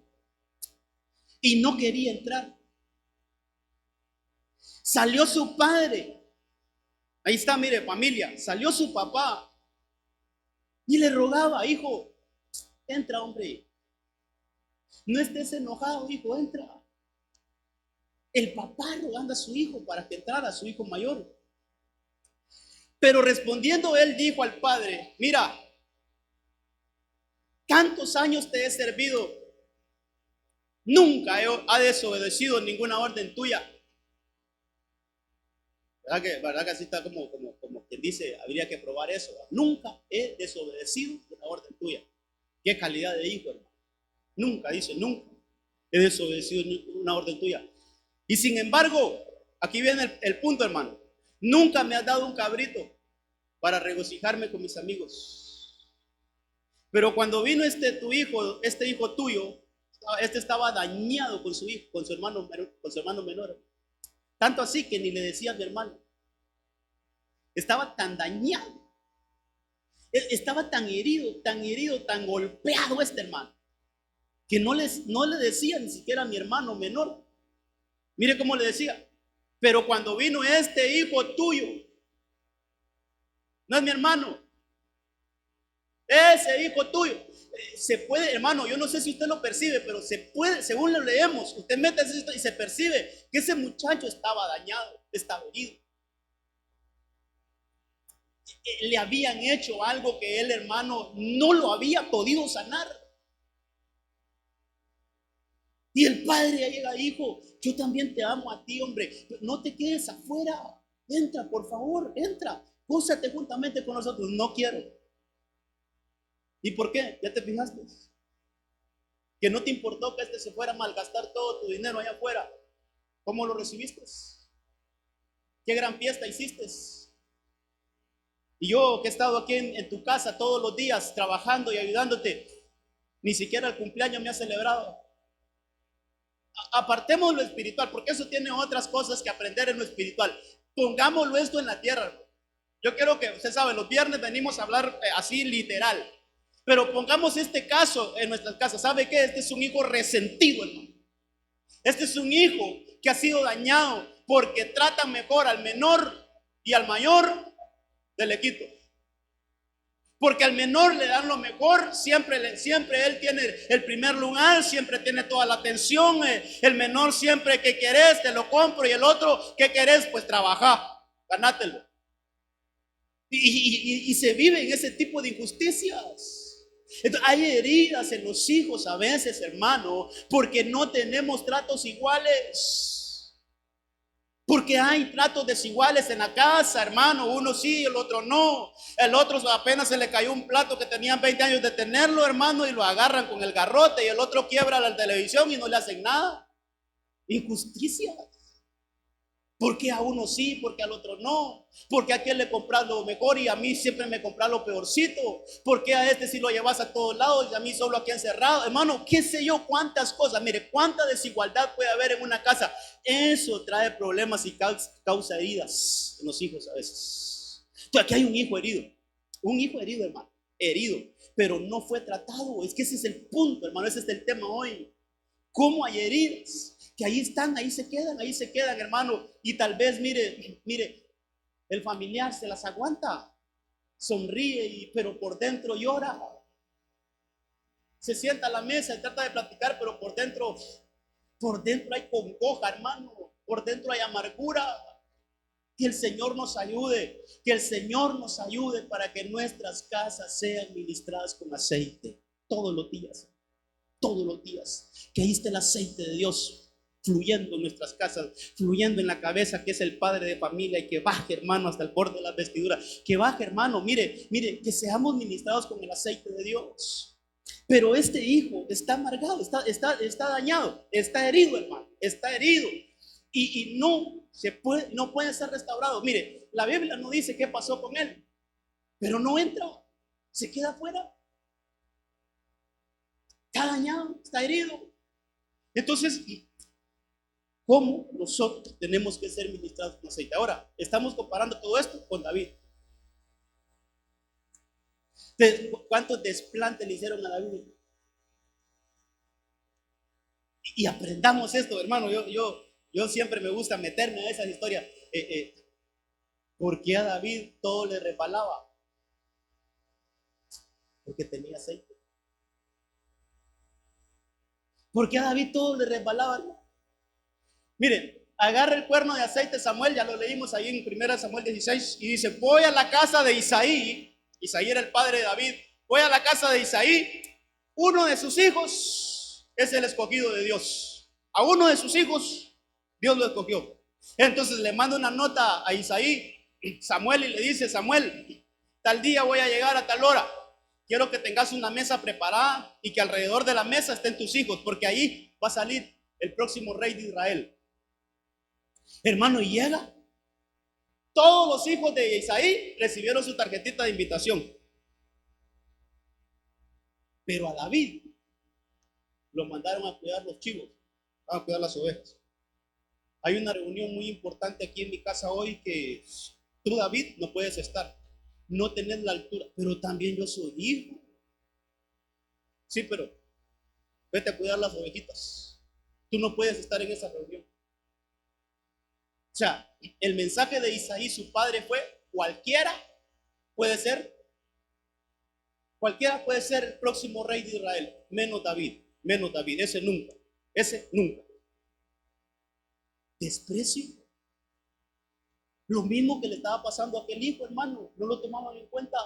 y no quería entrar. Salió su padre, ahí está, mire familia, salió su papá y le rogaba, hijo, entra hombre, no estés enojado, hijo, entra. El papá rogando a su hijo para que entrara, a su hijo mayor. Pero respondiendo él dijo al padre, mira, tantos años te he servido, nunca he desobedecido ninguna orden tuya. ¿Verdad que así está como quien dice, habría que probar eso? Nunca he desobedecido una orden tuya. ¿Qué calidad de hijo, hermano? Nunca, dice, nunca he desobedecido una orden tuya. Y sin embargo, aquí viene el punto, hermano. Nunca me has dado un cabrito para regocijarme con mis amigos. Pero cuando vino este hijo tuyo, este estaba dañado con su hijo, con su hermano menor. Tanto así que ni le decía a mi hermano. Estaba tan dañado. Estaba tan herido, tan golpeado este hermano, que no le decía ni siquiera a mi hermano menor. Mire cómo le decía. Pero cuando vino este hijo tuyo, no es mi hermano, ese hijo tuyo, se puede, hermano, yo no sé si usted lo percibe, pero se puede, según lo leemos, usted mete esto y se percibe que ese muchacho estaba dañado, estaba herido. Le habían hecho algo que él, hermano, no lo había podido sanar. Y el padre ya llega, hijo, yo también te amo a ti, hombre, no te quedes afuera, entra, por favor, entra, úsate juntamente con nosotros. No quiero. ¿Y por qué? ¿Ya te fijaste? Que no te importó que este se fuera a malgastar todo tu dinero allá afuera. ¿Cómo lo recibiste? ¿Qué gran fiesta hiciste? Y yo que he estado aquí en tu casa todos los días trabajando y ayudándote, ni siquiera el cumpleaños me ha celebrado. Apartemos lo espiritual, porque eso tiene otras cosas que aprender en lo espiritual. Pongámoslo esto en la tierra. Yo quiero que, usted sabe, los viernes venimos a hablar así literal. Pero pongamos este caso en nuestras casas. ¿Sabe qué? Este es un hijo resentido, hermano. Este es un hijo que ha sido dañado porque trata mejor al menor y al mayor del equipo. Porque al menor le dan lo mejor, siempre él tiene el primer lugar, siempre tiene toda la atención. El menor siempre, ¿qué querés? Te lo compro. Y el otro, ¿qué querés? Pues trabaja, ganátelo. Y se vive en ese tipo de injusticias. Entonces, hay heridas en los hijos a veces, hermano, porque no tenemos tratos iguales. Porque hay tratos desiguales en la casa, hermano. Uno sí, el otro no. El otro apenas se le cayó un plato que tenían 20 años de tenerlo, hermano, y lo agarran con el garrote. Y el otro quiebra la televisión y no le hacen nada. Injusticia. ¿Por qué a uno sí, porque al otro no? ¿Por qué a aquel le compras lo mejor y a mí siempre me compras lo peorcito? ¿Por qué a este sí lo llevas a todos lados y a mí solo aquí encerrado? Hermano, qué sé yo, cuántas cosas. Mire, cuánta desigualdad puede haber en una casa. Eso trae problemas y causa heridas en los hijos a veces. Entonces aquí hay un hijo herido, hermano, herido, pero no fue tratado. Es que ese es el punto, hermano, ese es el tema hoy. ¿Cómo hay heridas? Que ahí están, ahí se quedan, hermano. Y tal vez, mire, el familiar se las aguanta, sonríe, pero por dentro llora. Se sienta a la mesa y trata de platicar, pero por dentro hay congoja, hermano. Por dentro hay amargura. Que el Señor nos ayude, que el Señor nos ayude para que nuestras casas sean ministradas con aceite todos los días. Todos los días, que ahí esté el aceite de Dios fluyendo en nuestras casas, fluyendo en la cabeza que es el padre de familia, y que baje, hermano, hasta el borde de la vestidura, que baje, hermano, mire, que seamos ministrados con el aceite de Dios. Pero este hijo está amargado, está dañado, está herido, hermano, está herido, y no puede ser restaurado. Mire, la Biblia no dice qué pasó con él, pero no entra, se queda afuera. Está dañado, está herido. Entonces, ¿cómo nosotros tenemos que ser ministrados con aceite? Ahora, estamos comparando todo esto con David. ¿Cuántos desplantes le hicieron a David? Y aprendamos esto, hermano. Yo siempre me gusta meterme a esas historias. ¿Por qué a David todo le resbalaba? Porque tenía aceite. ¿Por qué a David todo le resbalaba? Miren, agarra el cuerno de aceite Samuel, ya lo leímos ahí en 1 Samuel 16, y dice: voy a la casa de Isaí. Isaí era el padre de David. Voy a la casa de Isaí. Uno de sus hijos es el escogido de Dios. A uno de sus hijos Dios lo escogió. Entonces le manda una nota a Isaí, Samuel, y le dice: Samuel, tal día voy a llegar a tal hora. Quiero que tengas una mesa preparada y que alrededor de la mesa estén tus hijos, porque ahí va a salir el próximo rey de Israel. Hermano, y llega. Todos los hijos de Isaí recibieron su tarjetita de invitación. Pero a David lo mandaron a cuidar los chivos, a cuidar las ovejas. Hay una reunión muy importante aquí en mi casa hoy que tú, David, no puedes estar. No tenés la altura, pero también yo soy hijo. Sí, pero vete a cuidar las ovejitas. Tú no puedes estar en esa reunión. O sea, el mensaje de Isaí, su padre, fue: cualquiera puede ser el próximo rey de Israel, menos David, ese nunca. Desprecio. Lo mismo que le estaba pasando a aquel hijo, hermano, no lo tomaban en cuenta.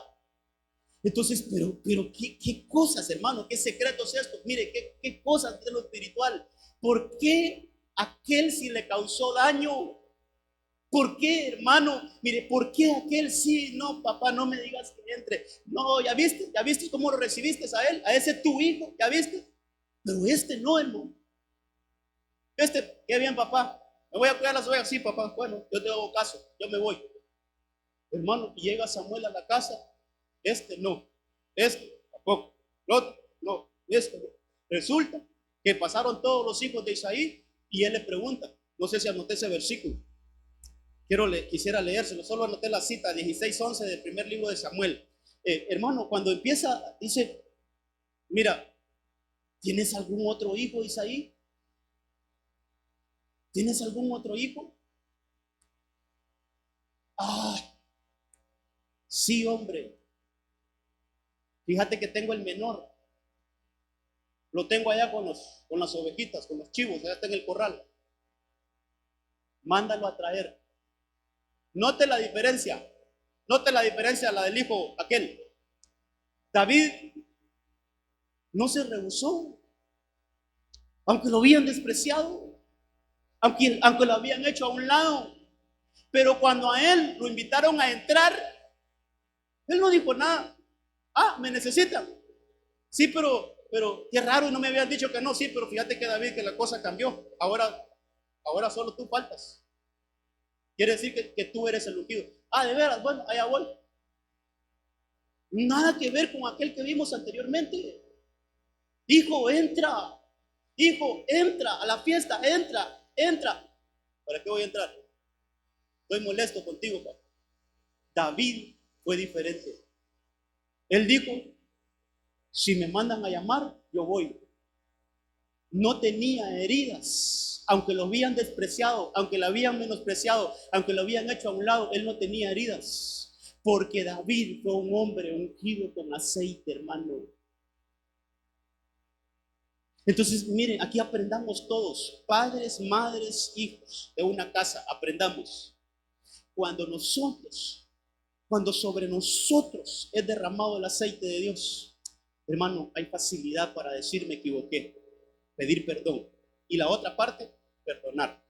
Entonces, pero ¿qué cosas, hermano? ¿Qué secretos es esto? Mire, ¿qué cosas de lo espiritual? ¿Por qué aquel sí le causó daño? ¿Por qué, hermano? Mire, ¿por qué aquel sí? No, papá, no me digas que entre. No, ¿ya viste cómo lo recibiste a él? A ese tu hijo, ¿ya viste? Pero este no, hermano. Qué bien, papá. Me voy a cuidar las ovejas. Sí, papá, bueno, yo te hago caso, yo me voy. Hermano, y llega Samuel a la casa. No, tampoco, el otro, no, no. Resulta que pasaron todos los hijos de Isaí y él le pregunta, no sé si anoté ese versículo, quisiera leérselo, solo anoté la cita 16:11 del primer libro de Samuel. Hermano, cuando empieza, dice: mira, ¿tienes algún otro hijo, Isaí? ¿Tienes algún otro hijo? Ah, sí, hombre. Fíjate que tengo el menor. Lo tengo allá con las ovejitas, con los chivos, allá está en el corral. Mándalo a traer. Note la diferencia la del hijo aquel. David no se rehusó, aunque lo habían despreciado, aunque lo habían hecho a un lado. Pero cuando a él lo invitaron a entrar, él no dijo nada. Ah, ¿me necesitan? Sí, pero qué raro, no me habían dicho que no. Sí, pero fíjate que David, que la cosa cambió. Ahora solo tú faltas. Quiere decir que tú eres el ungido. Ah, de veras, bueno, allá voy. Nada que ver con aquel que vimos anteriormente. Hijo, entra. Hijo, entra a la fiesta, entra, entra. ¿Para qué voy a entrar? Estoy molesto contigo, papá. David fue diferente. Él dijo, si me mandan a llamar, yo voy. No tenía heridas, aunque lo habían despreciado, aunque lo habían menospreciado, aunque lo habían hecho a un lado, él no tenía heridas, porque David fue un hombre ungido con aceite, hermano. Entonces, miren, aquí aprendamos todos, padres, madres, hijos de una casa, aprendamos. Cuando sobre nosotros es derramado el aceite de Dios, hermano, hay facilidad para decir me equivoqué, pedir perdón. Y la otra parte, perdonar.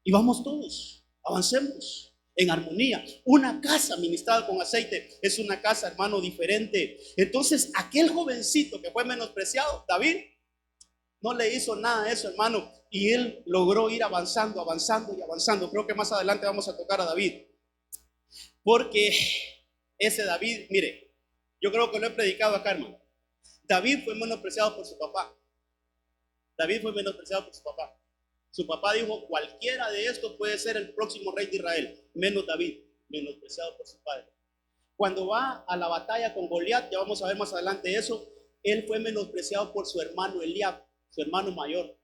Y vamos todos, avancemos en armonía. Una casa ministrada con aceite es una casa, hermano, diferente. Entonces, aquel jovencito que fue menospreciado, David, no le hizo nada de eso, hermano. Y él logró ir avanzando, avanzando y avanzando. Creo que más adelante vamos a tocar a David. Porque ese David, mire, yo creo que lo he predicado acá, hermano. David fue menospreciado por su papá. David fue menospreciado por su papá. Su papá dijo, cualquiera de estos puede ser el próximo rey de Israel, menos David, menospreciado por su padre. Cuando va a la batalla con Goliat, ya vamos a ver más adelante eso, él fue menospreciado por su hermano Eliab, su hermano mayor.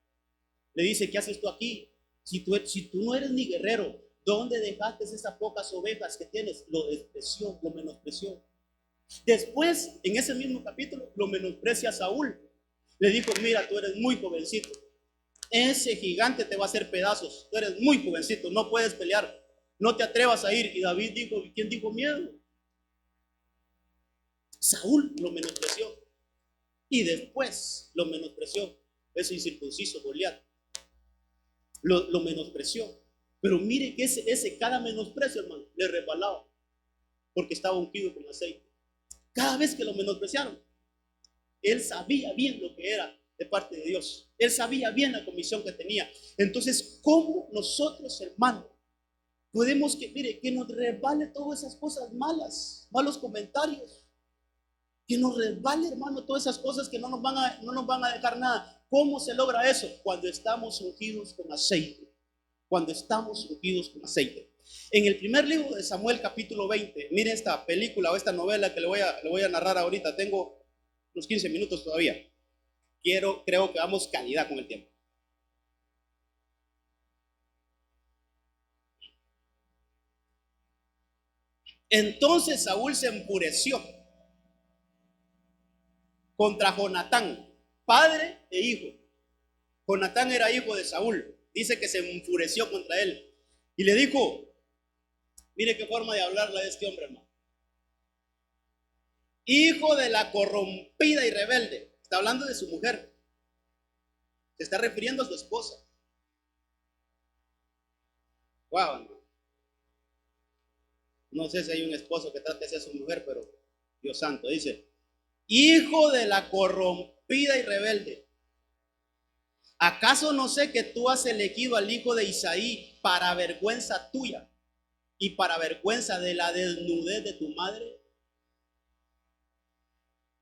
Le dice, ¿qué haces tú aquí? Si tú no eres ni guerrero, ¿dónde dejaste esas pocas ovejas que tienes? Lo despreció, lo menospreció. Después, en ese mismo capítulo, lo menosprecia a Saúl. Le dijo, mira, tú eres muy jovencito. Ese gigante te va a hacer pedazos. Tú eres muy jovencito, no puedes pelear. No te atrevas a ir. Y David dijo, ¿quién dijo miedo? Saúl lo menospreció. Y después lo menospreció ese incircunciso Goliat. Lo menospreció. Pero mire que ese cada menosprecio, hermano, le resbalaba. Porque estaba ungido con aceite. Cada vez que lo menospreciaron, él sabía bien lo que era de parte de Dios. Él sabía bien la comisión que tenía. Entonces, ¿cómo nosotros, hermano, podemos que nos resbale todas esas cosas malas, malos comentarios? Que nos resbale, hermano, todas esas cosas que no nos van a dejar nada. ¿Cómo se logra eso? Cuando estamos ungidos con aceite. Cuando estamos ungidos con aceite. En el primer libro de Samuel, capítulo 20, mire esta película o esta novela que le voy a narrar ahorita. Tengo unos 15 minutos todavía. Creo que vamos calidad con el tiempo. Entonces Saúl se enfureció contra Jonatán, padre e hijo. Jonatán era hijo de Saúl. Dice que se enfureció contra él. Y le dijo, mire qué forma de hablarle a este hombre, hermano. Hijo de la corrompida y rebelde. Está hablando de su mujer. Se está refiriendo a su esposa. Wow, hermano. No sé si hay un esposo que trate así a su mujer, pero Dios santo, dice, hijo de la corrompida y rebelde. ¿Acaso no sé que tú has elegido al hijo de Isaí para vergüenza tuya y para vergüenza de la desnudez de tu madre?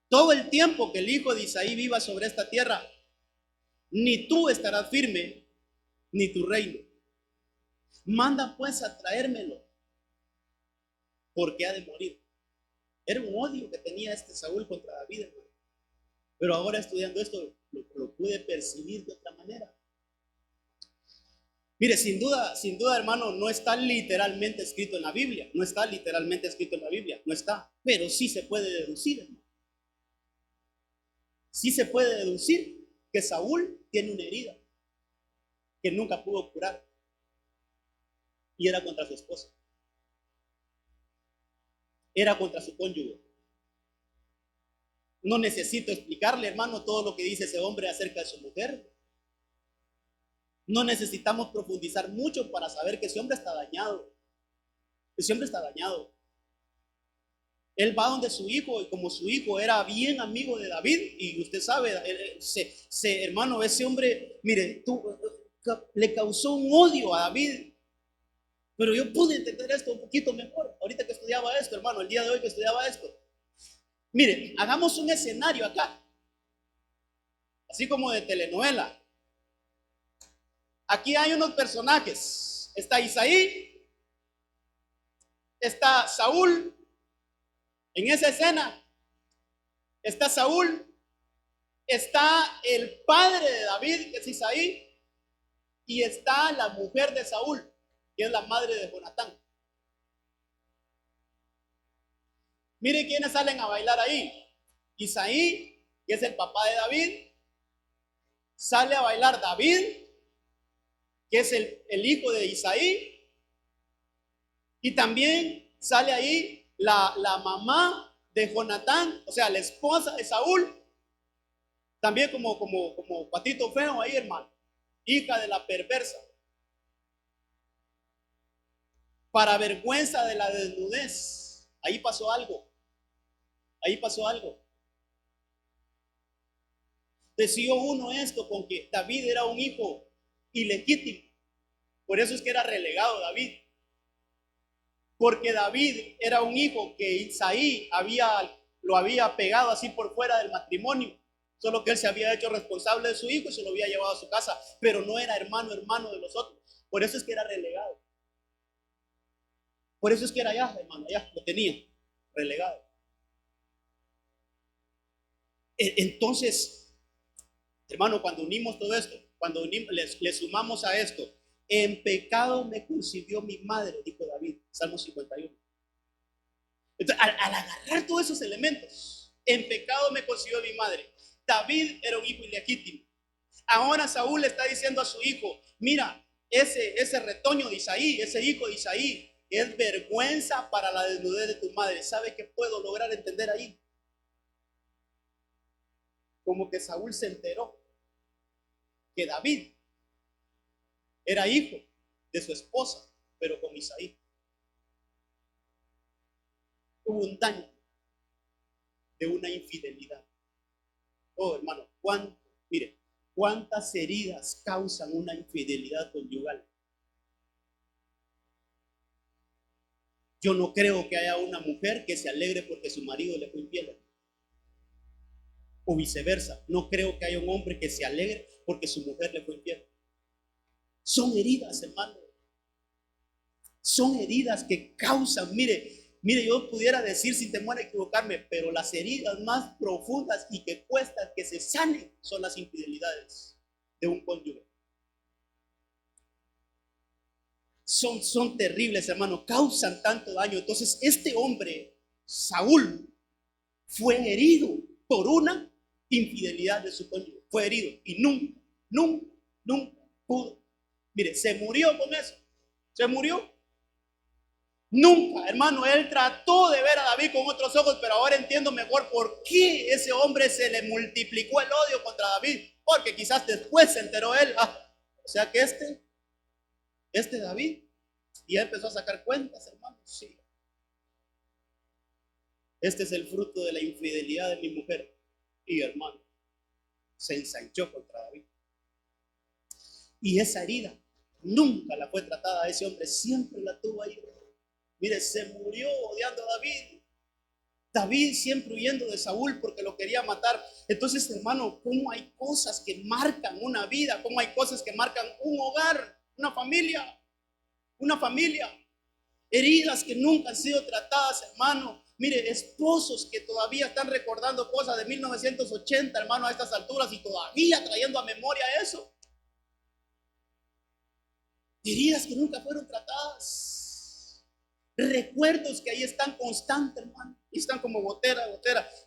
Todo el tiempo que el hijo de Isaí viva sobre esta tierra, ni tú estarás firme, ni tu reino. Manda pues a traérmelo, porque ha de morir. Era un odio que tenía este Saúl contra David, hermano. Pero ahora estudiando esto, lo pude percibir de otra manera. Mire, sin duda, hermano, no está literalmente escrito en la Biblia. No está literalmente escrito en la Biblia. No está. Pero sí se puede deducir, hermano. Sí se puede deducir que Saúl tiene una herida que nunca pudo curar. Y era contra su esposa. Era contra su cónyuge. No necesito explicarle, hermano, todo lo que dice ese hombre acerca de su mujer. No necesitamos profundizar mucho para saber que ese hombre está dañado. Ese hombre está dañado. Él va donde su hijo, y como su hijo era bien amigo de David, y usted sabe, hermano, ese hombre, mire, le causó un odio a David. Pero yo pude entender esto un poquito mejor. Ahorita que estudiaba esto, hermano, el día de hoy que estudiaba esto. Mire, hagamos un escenario acá, así como de telenovela. Aquí hay unos personajes. Está Isaí, está Saúl. En esa escena está Saúl, está el padre de David, que es Isaí, y está la mujer de Saúl, que es la madre de Jonatán. Mire quiénes salen a bailar ahí. Isaí, que es el papá de David, sale a bailar David, que es el hijo de Isaí, y también sale ahí la mamá de Jonatán, o sea, la esposa de Saúl, también como patito feo ahí, hermano, hija de la perversa, para vergüenza de la desnudez. Ahí pasó algo, ahí pasó algo. Decidió uno esto con que David era un hijo ilegítimo, por eso es que era relegado David. Porque David era un hijo que Isaí lo había pegado así por fuera del matrimonio. Solo que él se había hecho responsable de su hijo y se lo había llevado a su casa. Pero no era hermano de los otros. Por eso es que era relegado. Por eso es que era allá, hermano, allá lo tenía relegado. Entonces, hermano, cuando unimos todo esto, cuando le sumamos a esto, en pecado me concibió mi madre, dijo David, Salmo 51. Entonces, al agarrar todos esos elementos, en pecado me concibió mi madre. David era un hijo ilegítimo. Ahora Saúl le está diciendo a su hijo, mira, ese retoño de Isaí, ese hijo de Isaí, es vergüenza para la desnudez de tu madre. ¿Sabe qué puedo lograr entender ahí? Como que Saúl se enteró que David era hijo de su esposa, pero con Isaí. Hubo un daño de una infidelidad. Oh, hermano, mire, cuántas heridas causan una infidelidad conyugal. Yo no creo que haya una mujer que se alegre porque su marido le fue infiel. O viceversa, no creo que haya un hombre que se alegre porque su mujer le fue infiel. Son heridas, hermano. Son heridas que causan, mire, yo pudiera decir sin temor a equivocarme, pero las heridas más profundas y que cuestan que se sanen son las infidelidades de un cónyuge. Son terribles, hermano, causan tanto daño. Entonces, este hombre, Saúl, fue herido por una infidelidad de su cónyuge. Fue herido y nunca pudo. Mire, se murió con eso. Se murió. Nunca, hermano, él trató de ver a David con otros ojos, pero ahora entiendo mejor por qué ese hombre se le multiplicó el odio contra David. Porque quizás después se enteró él. O sea que este David, y ya empezó a sacar cuentas, hermano. Sí. Este es el fruto de la infidelidad de mi mujer. Y hermano, se ensanchó contra David. Y esa herida nunca la fue tratada. Ese hombre siempre la tuvo ahí. Mire, se murió odiando a David. David siempre huyendo de Saúl porque lo quería matar. Entonces, hermano, cómo hay cosas que marcan una vida, cómo hay cosas que marcan un hogar, una familia. Heridas que nunca han sido tratadas, hermano. Mire, esposos que todavía están recordando cosas de 1980, hermano, a estas alturas y todavía trayendo a memoria eso. Heridas que nunca fueron tratadas. Recuerdos que ahí están constantes, hermano. Y están como gotera.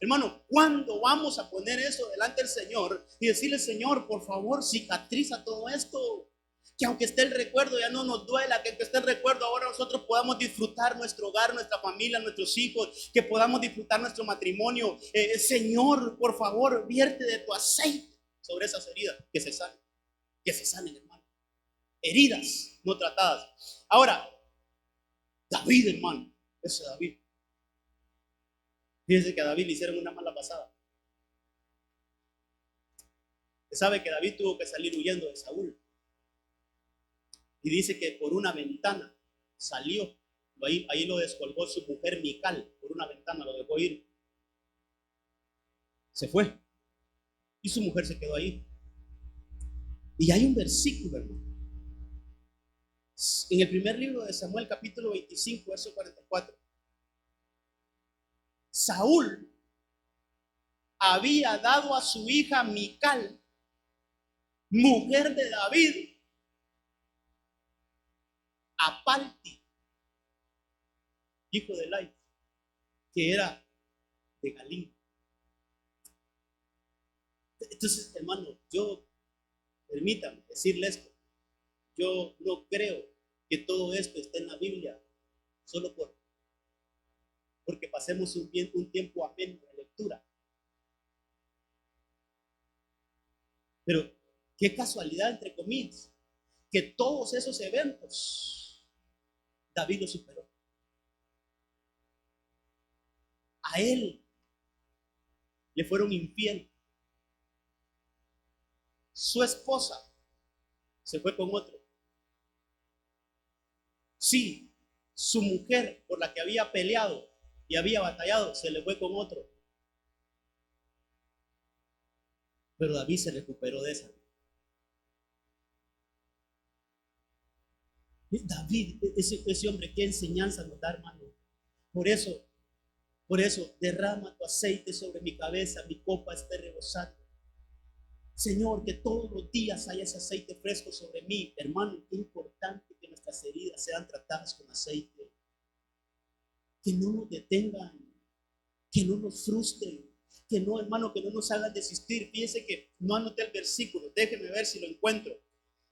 Hermano, ¿cuándo vamos a poner eso delante del Señor y decirle, Señor, por favor, cicatriza todo esto? Que aunque esté el recuerdo ya no nos duela, que aunque esté el recuerdo ahora nosotros podamos disfrutar nuestro hogar, nuestra familia, nuestros hijos, que podamos disfrutar nuestro matrimonio. Señor, por favor, vierte de tu aceite sobre esas heridas, que se sanen, hermano. Heridas no tratadas. Ahora, David, hermano, ese David. Fíjense que a David le hicieron una mala pasada. Se sabe que David tuvo que salir huyendo de Saúl. Y dice que por una ventana salió. Ahí lo descolgó su mujer Mical, por una ventana lo dejó ir. Se fue. Y su mujer se quedó ahí. Y hay un versículo, hermano. En el primer libro de Samuel, capítulo 25, verso 44. Saúl había dado a su hija Mical, mujer de David, a Palti, hijo de Lai, que era de Galín. Entonces, hermano, permítanme decirle esto. Yo no creo que todo esto esté en la Biblia solo porque pasemos un tiempo ameno de lectura. Pero qué casualidad, entre comillas, que todos esos eventos David los superó. A él le fueron infiel. Su esposa se fue con otro. Sí, su mujer por la que había peleado y había batallado se le fue con otro. Pero David se recuperó de esa. David, ese hombre, qué enseñanza nos da, hermano. Por eso, derrama tu aceite sobre mi cabeza, mi copa esté rebosando. Señor, que todos los días haya ese aceite fresco sobre mí. Hermano, qué importante que nuestras heridas sean tratadas con aceite. Que no nos detengan, que no nos frustren, que no, hermano, que no nos hagan desistir. Fíjense que no anoté el versículo, déjeme ver si lo encuentro.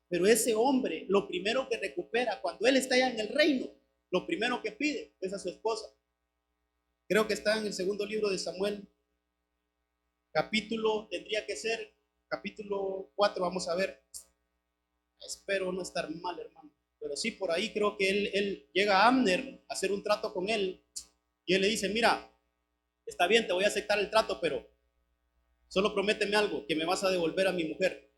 Pero ese hombre, lo primero que recupera cuando él está ya en el reino, lo primero que pide es a su esposa. Creo que está en el segundo libro de Samuel, tendría que ser capítulo 4, vamos a ver. Espero no estar mal, hermano. Pero sí, por ahí creo que él llega a Abner a hacer un trato con él. Y él le dice, mira, está bien, te voy a aceptar el trato, pero solo prométeme algo, que me vas a devolver a mi mujer.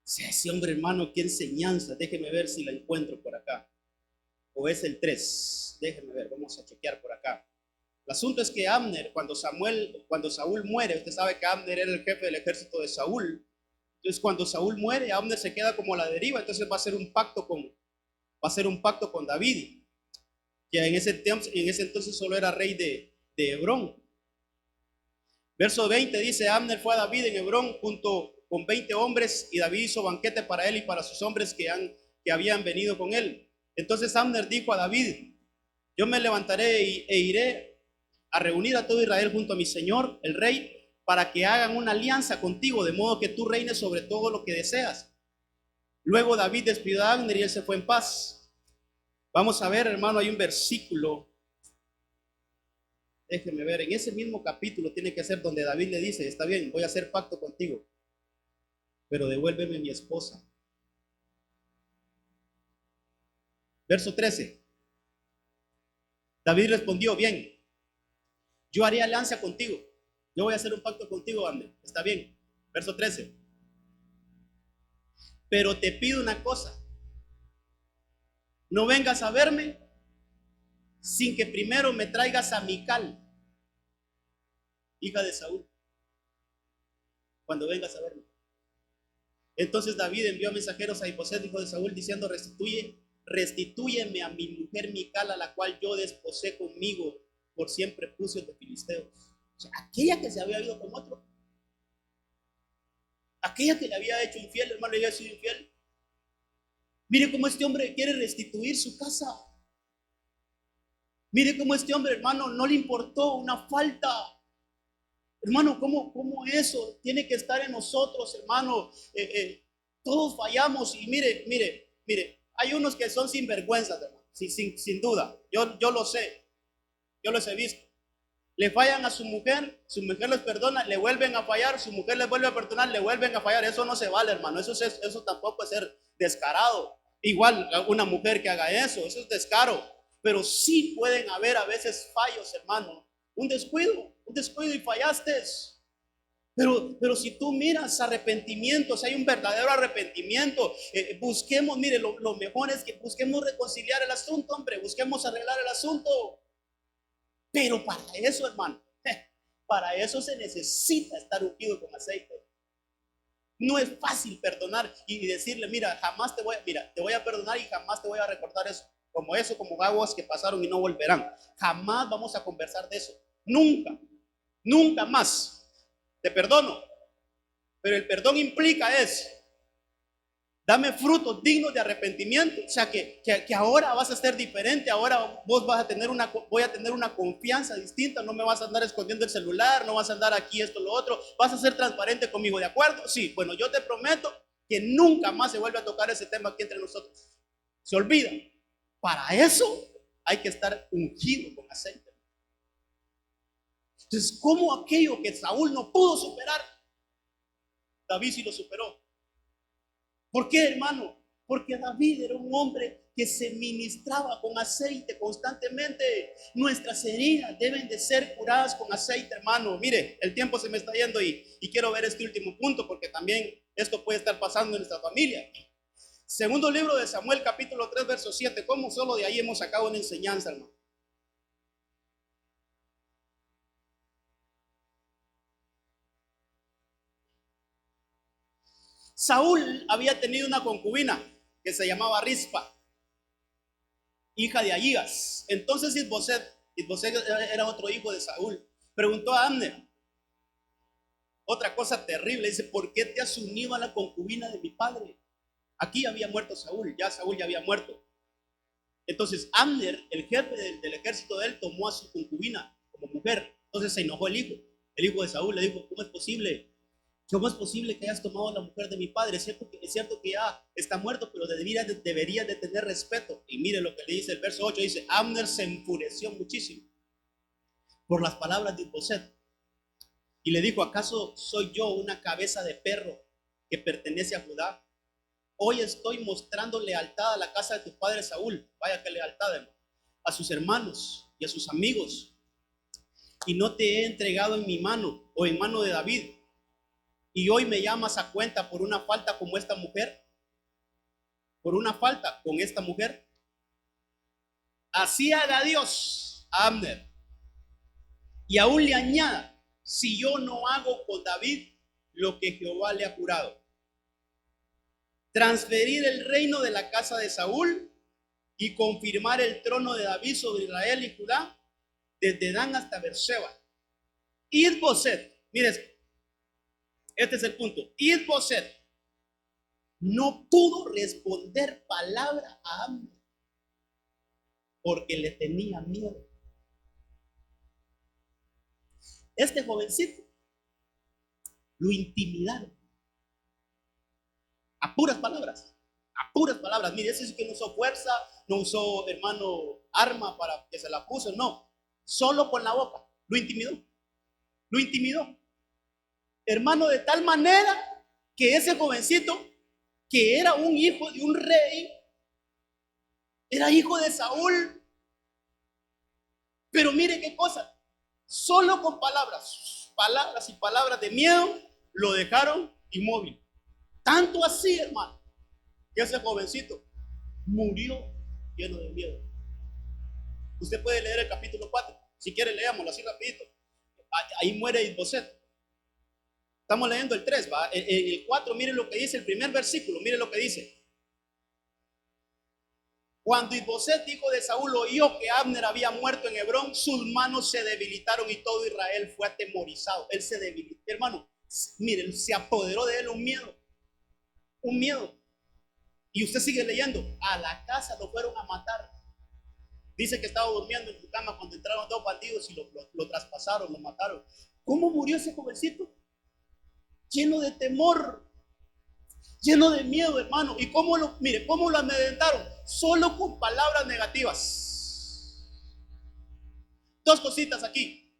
Ese hombre, hermano, qué enseñanza. Déjeme ver si la encuentro por acá. O es el 3. Déjeme ver, vamos a chequear por acá. El asunto es que Abner, cuando Saúl muere, usted sabe que Abner era el jefe del ejército de Saúl. Entonces, cuando Saúl muere, Abner se queda como a la deriva. Entonces va a hacer un pacto con David, que en ese entonces solo era rey de Hebrón. Verso 20 dice, Abner fue a David en Hebrón junto con 20 hombres, y David hizo banquete para él y para sus hombres que habían venido con él. Entonces Abner dijo a David, yo me levantaré e iré a reunir a todo Israel junto a mi señor, el rey, para que hagan una alianza contigo, de modo que tú reines sobre todo lo que deseas. Luego David despidió a Abner y él se fue en paz. Vamos a ver, hermano, hay un versículo. Déjeme ver, en ese mismo capítulo tiene que ser donde David le dice, está bien, voy a hacer pacto contigo, pero devuélveme mi esposa. Verso 13. David respondió, bien, yo haré alianza contigo. Yo voy a hacer un pacto contigo, Abner. Está bien. Verso 13. Pero te pido una cosa. No vengas a verme sin que primero me traigas a Mical, hija de Saúl, cuando vengas a verme. Entonces David envió mensajeros a Isboset, hijo de Saúl, diciendo, restitúyeme a mi mujer Mical, a la cual yo desposé conmigo por 100 prepucios de filisteos. O sea, aquella que se había ido con otro, aquella que le había hecho infiel, hermano, le había sido infiel. Mire cómo este hombre quiere restituir su casa. Mire cómo este hombre, hermano, no le importó una falta. Hermano, ¿cómo eso tiene que estar en nosotros, hermano? Todos fallamos y mire, hay unos que son sinvergüenzas, hermano, sin duda. Yo lo sé, yo los he visto. Le fallan a su mujer les perdona, le vuelven a fallar, su mujer les vuelve a perdonar, le vuelven a fallar. Eso no se vale, hermano. Eso tampoco es ser descarado. Igual una mujer que haga eso es descaro. Pero sí pueden haber a veces fallos, hermano. Un descuido y fallaste. Pero si tú miras arrepentimiento, si hay un verdadero arrepentimiento, busquemos, mire, lo mejor es que busquemos reconciliar el asunto, hombre, busquemos arreglar el asunto. Pero para eso, hermano, para eso se necesita estar ungido con aceite. No es fácil perdonar y decirle, mira, jamás te voy a perdonar y jamás te voy a recordar eso. Como aguas que pasaron y no volverán. Jamás vamos a conversar de eso. Nunca, nunca más. Te perdono. Pero el perdón implica dame frutos dignos de arrepentimiento. O sea, que ahora vas a ser diferente. Ahora vos voy a tener una confianza distinta. No me vas a andar escondiendo el celular. No vas a andar aquí, esto, lo otro. Vas a ser transparente conmigo, ¿de acuerdo? Sí, bueno, yo te prometo que nunca más se vuelve a tocar ese tema aquí entre nosotros. Se olvida. Para eso hay que estar ungido con aceite. Entonces, ¿cómo aquello que Saúl no pudo superar, David sí lo superó? ¿Por qué, hermano? Porque David era un hombre que se ministraba con aceite constantemente. Nuestras heridas deben de ser curadas con aceite, hermano. Mire, el tiempo se me está yendo y quiero ver este último punto porque también esto puede estar pasando en nuestra familia. Segundo libro de Samuel, capítulo 3, verso 7. ¿Cómo solo de ahí hemos sacado una enseñanza, hermano? Saúl había tenido una concubina que se llamaba Rispa, hija de Ahías. Entonces Isboset era otro hijo de Saúl, preguntó a Abner otra cosa terrible. Dice, ¿por qué te has unido a la concubina de mi padre? Aquí había muerto Saúl ya había muerto. Entonces Abner, el jefe del ejército de él, tomó a su concubina como mujer. Entonces se enojó el hijo de Saúl, le dijo, ¿cómo es posible? ¿Cómo es posible que hayas tomado a la mujer de mi padre? Es cierto que ya está muerto, pero deberías de tener respeto. Y mire lo que le dice el verso 8, dice, Abner se enfureció muchísimo por las palabras de Isboset. Y le dijo, ¿acaso soy yo una cabeza de perro que pertenece a Judá? Hoy estoy mostrando lealtad a la casa de tu padre Saúl. Vaya que lealtad, hermano. A sus hermanos y a sus amigos. Y no te he entregado en mi mano o en mano de David. Y hoy me llamas a cuenta por una falta como esta mujer. Por una falta con esta mujer. Así haga Dios a Abner. Y aún le añada, si yo no hago con David lo que Jehová le ha jurado. Transferir el reino de la casa de Saúl y confirmar el trono de David sobre Israel y Judá desde Dan hasta Berseba. Isboset, mire, este es el punto. Isboset no pudo responder palabra a Abner porque le tenía miedo. Este jovencito lo intimidaron a puras palabras. A puras palabras. Mire, ese es que no usó fuerza, no usó, hermano, arma para que se la puso, no. Solo con la boca. Lo intimidó. Lo intimidó. Hermano, de tal manera que ese jovencito, que era un hijo de un rey, era hijo de Saúl. Pero mire qué cosa. Solo con palabras y palabras de miedo, lo dejaron inmóvil. Tanto así, hermano, que ese jovencito murió lleno de miedo. Usted puede leer el capítulo 4. Si quiere, leámoslo así rapidito. Ahí muere Isboset. Estamos leyendo el 3, ¿va? El 4, miren lo que dice el primer versículo. Miren lo que dice. Cuando Isboset, hijo de Saúl, oyó que Abner había muerto en Hebrón, sus manos se debilitaron y todo Israel fue atemorizado. Él se debilitó. Hermano, miren, se apoderó de él un miedo. Un miedo. Y usted sigue leyendo. A la casa lo fueron a matar. Dice que estaba durmiendo en su cama cuando entraron dos bandidos y lo traspasaron, lo mataron. ¿Cómo murió ese jovencito? Lleno de temor, lleno de miedo, hermano. ¿Y cómo lo amedrentaron? Solo con palabras negativas. Dos cositas aquí.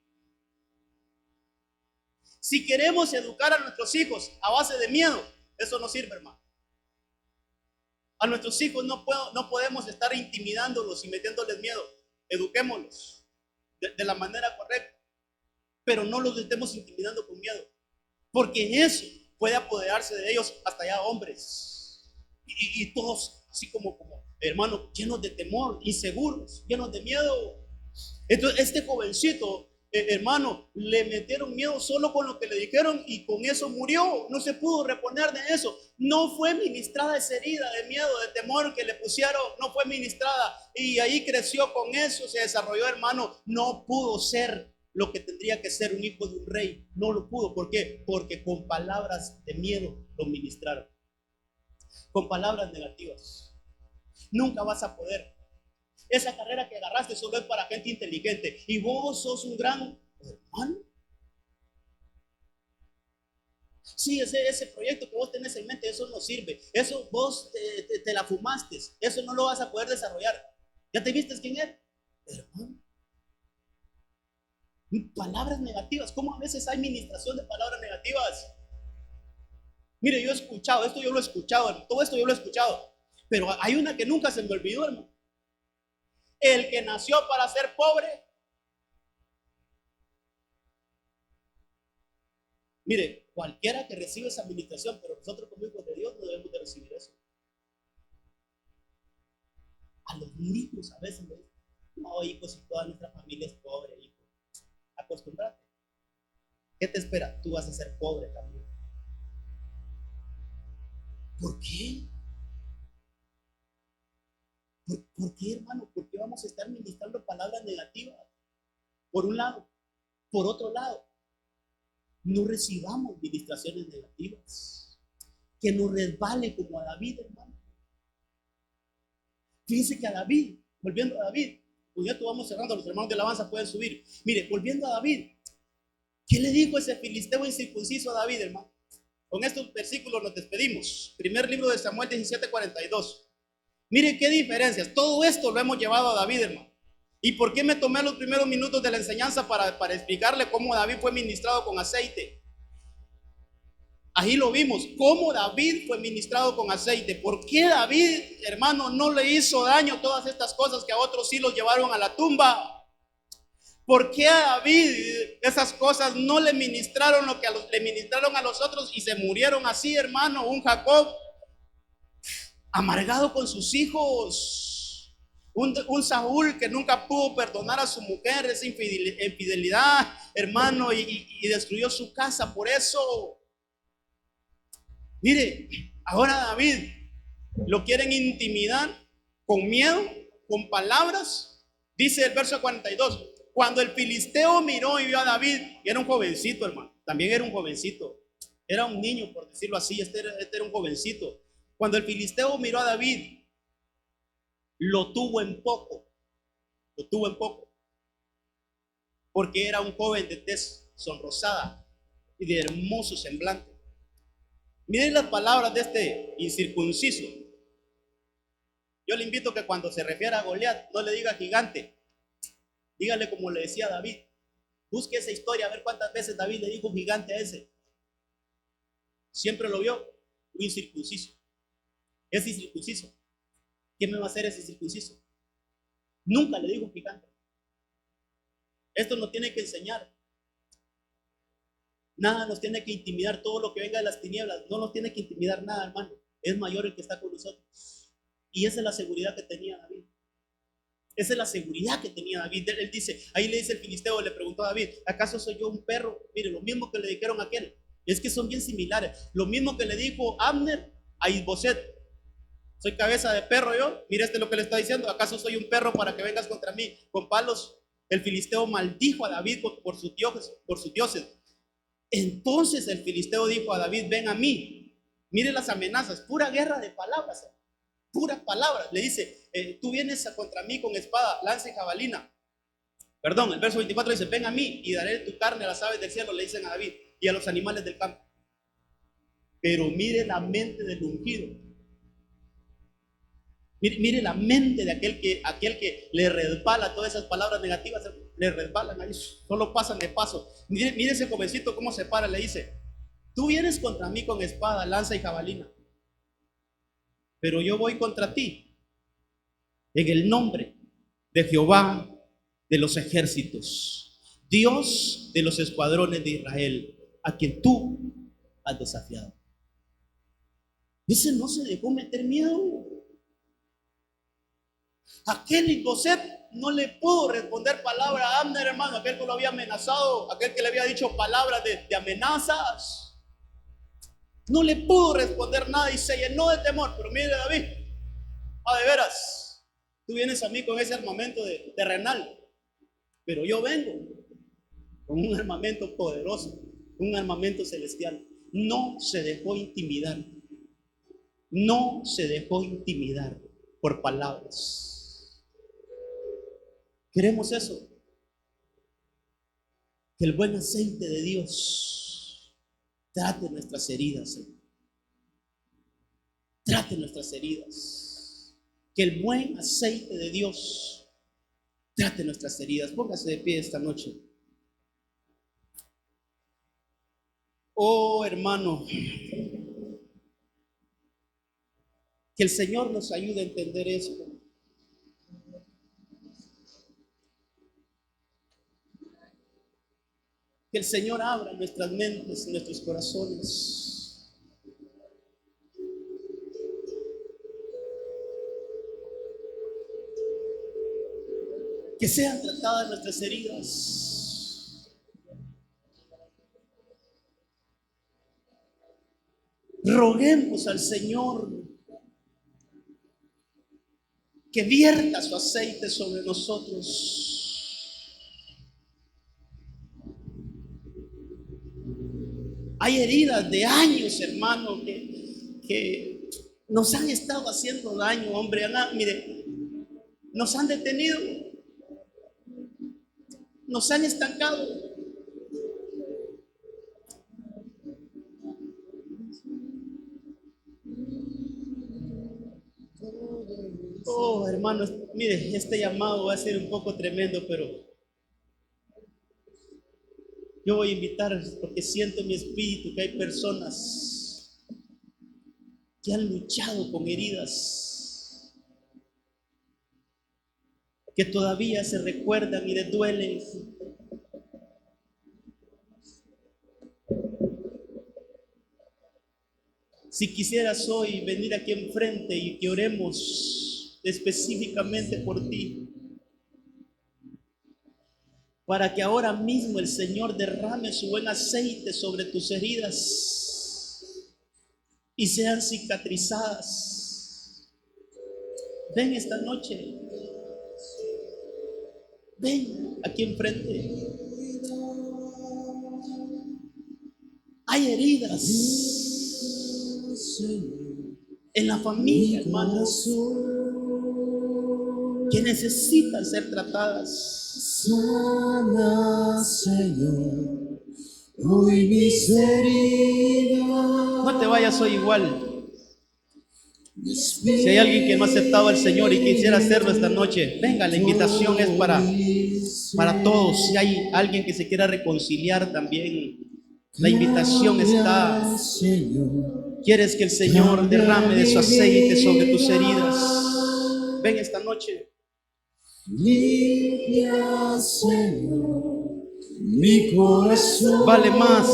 Si queremos educar a nuestros hijos a base de miedo, eso no sirve, hermano. A nuestros hijos no podemos estar intimidándolos y metiéndoles miedo. Eduquémoslos de la manera correcta, pero no los estemos intimidando con miedo. porque en eso puede apoderarse de ellos hasta allá hombres. Y todos así como hermano, llenos de temor, inseguros, llenos de miedo. Entonces este jovencito, hermano, le metieron miedo solo con lo que le dijeron y con eso murió. No se pudo reponer de eso. No fue ministrada esa herida de miedo, de temor que le pusieron. No fue ministrada. Y ahí creció con eso, se desarrolló, hermano. No pudo ser lo que tendría que ser un hijo de un rey. No lo pudo. ¿Por qué? Porque con palabras de miedo lo ministraron. Con palabras negativas. Nunca vas a poder. Esa carrera que agarraste solo es para gente inteligente. Y vos sos un gran hermano. Sí, ese proyecto que vos tenés en mente, eso no sirve. Eso vos te la fumaste. Eso no lo vas a poder desarrollar. ¿Ya te viste quién es? Hermano. Palabras negativas. ¿Cómo a veces hay ministración de palabras negativas? Mire, yo he escuchado, esto yo lo he escuchado, todo esto yo lo he escuchado. Pero hay una que nunca se me olvidó, hermano. El que nació para ser pobre. Mire, cualquiera que recibe esa administración, pero nosotros como hijos de Dios no debemos de recibir eso. A los niños a veces le dicen, no, hijos, si toda nuestra familia es pobre, hijo. Acostúmbrate. ¿Qué te espera? Tú vas a ser pobre también. ¿Por qué? ¿Por qué, hermano? ¿Por qué vamos a estar ministrando palabras negativas? Por un lado. Por otro lado, no recibamos ministraciones negativas. Que nos resbale como a David, hermano. Fíjense que a David, volviendo a David, pues ya vamos cerrando, los hermanos de alabanza pueden subir. Mire, volviendo a David, ¿qué le dijo ese filisteo incircunciso a David, hermano? Con estos versículos nos despedimos. Primer libro de Samuel 17:42. Mire qué diferencias. Todo esto lo hemos llevado a David, hermano. ¿Y por qué me tomé los primeros minutos de la enseñanza para explicarle cómo David fue ministrado con aceite? Ahí lo vimos, cómo David fue ministrado con aceite. ¿Por qué David, hermano, no le hizo daño todas estas cosas que a otros sí los llevaron a la tumba? ¿Por qué a David esas cosas no le ministraron lo que le ministraron a los otros y se murieron así, hermano? Un Jacob amargado con sus hijos, un Saúl que nunca pudo perdonar a su mujer esa infidelidad, hermano, y destruyó su casa por eso. Mire, ahora David lo quieren intimidar con miedo, con palabras. Dice el verso 42, cuando el filisteo miró y vio a David, y era un jovencito, hermano, también era un jovencito, era un niño, por decirlo así, este era un jovencito. Cuando el filisteo miró a David, lo tuvo en poco, porque era un joven de tez sonrosada y de hermoso semblante. Miren las palabras de este incircunciso. Yo le invito a que cuando se refiera a Goliat, no le diga gigante, dígale como le decía David. Busque esa historia a ver cuántas veces David le dijo gigante a ese. Siempre lo vio un incircunciso. Ese incircunciso, ¿qué me va a hacer ese incircunciso? Nunca le dijo gigante. Esto nos tiene que enseñar. Nada nos tiene que intimidar. Todo lo que venga de las tinieblas no nos tiene que intimidar nada, hermano. Es mayor el que está con nosotros. Y esa es la seguridad que tenía David. Esa es la seguridad que tenía David. Él dice, ahí le dice el filisteo, le preguntó a David, ¿acaso soy yo un perro? Mire, lo mismo que le dijeron a aquel. Es que son bien similares. Lo mismo que le dijo Abner a Isboset. Soy cabeza de perro yo. Mira este lo que le está diciendo. ¿Acaso soy un perro para que vengas contra mí con palos? El filisteo maldijo a David por sus dioses. Entonces el filisteo dijo a David, ven a mí. Mire las amenazas, pura guerra de palabras, puras palabras. Le dice, tú vienes contra mí con espada, lanza y jabalina. Perdón, el verso 24 dice, ven a mí y daré tu carne a las aves del cielo, le dicen a David, y a los animales del campo. Pero mire la mente del ungido. Mire la mente de aquel que le resbala todas esas palabras negativas, le resbalan ahí, solo pasan de paso. Mire ese jovencito cómo se para, le dice, tú vienes contra mí con espada, lanza y jabalina, pero yo voy contra ti en el nombre de Jehová de los ejércitos, Dios de los escuadrones de Israel. a quien tú has desafiado. Ese no se dejó meter miedo. Aquel Isboset no le pudo responder palabra a Abner, hermano, aquel que lo había amenazado, aquel que le había dicho palabras de amenazas. No le pudo responder nada y se llenó de temor. Pero mire, David, de veras, tú vienes a mí con ese armamento de terrenal, pero yo vengo con un armamento poderoso, un armamento celestial. No se dejó intimidar. No se dejó intimidar por palabras. Queremos eso. Que el buen aceite de Dios trate nuestras heridas. Trate nuestras heridas. Que el buen aceite de Dios trate nuestras heridas. Póngase de pie esta noche. Oh, hermano, que el Señor nos ayude a entender esto. Que el Señor abra nuestras mentes, nuestros corazones. Que sean tratadas nuestras heridas. Roguemos al Señor que vierta su aceite sobre nosotros. Hay heridas de años, hermano, que nos han estado haciendo daño, hombre. Mire, nos han detenido, nos han estancado. Oh, hermano, mire, este llamado va a ser un poco tremendo, pero yo voy a invitar, porque siento en mi espíritu que hay personas que han luchado con heridas, que todavía se recuerdan y les duelen. Si quisieras hoy venir aquí enfrente y que oremos específicamente por ti, para que ahora mismo el Señor derrame su buen aceite sobre tus heridas y sean cicatrizadas. Ven esta noche. Ven aquí enfrente. Hay heridas en la familia, hermanos, que necesitan ser tratadas.
Sana, Señor, hoy mis heridas.
No te vayas hoy igual. Si hay alguien que no ha aceptado al Señor y quisiera hacerlo esta noche, venga, la invitación es para todos. Si hay alguien que se quiera reconciliar también, la invitación está. ¿Quieres que el Señor derrame de su aceite sobre tus heridas? Ven esta noche.
Limpia, Señor, mi corazón.
Vale más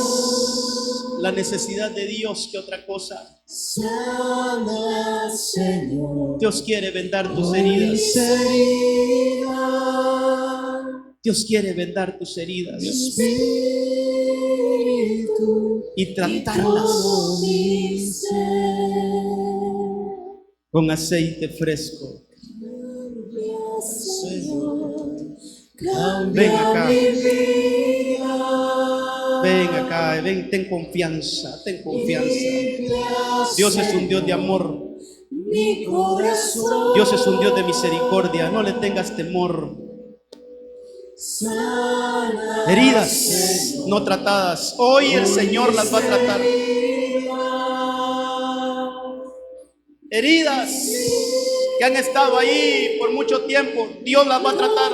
la necesidad de Dios que otra cosa.
Sana, Señor,
Dios quiere vendar tus heridas. Dios quiere vendar tus heridas y tratarlas con aceite fresco. Ven acá. Ven acá, ven, ten confianza, ten confianza. Dios es un Dios de amor. Dios es un Dios de misericordia. No le tengas temor. Heridas no tratadas, hoy el Señor las va a tratar. Heridas que han estado ahí por mucho tiempo, Dios las va a tratar.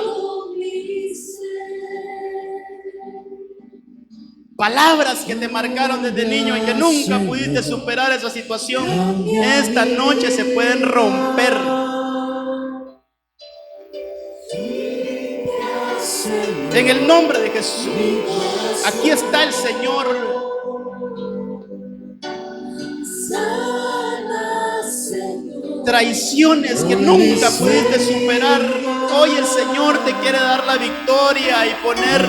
Palabras que te marcaron desde niño y que nunca pudiste superar esa situación, esta noche se pueden romper. En el nombre de Jesús. Aquí está el Señor. Traiciones que nunca pudiste superar. Hoy el Señor te quiere dar la victoria y poner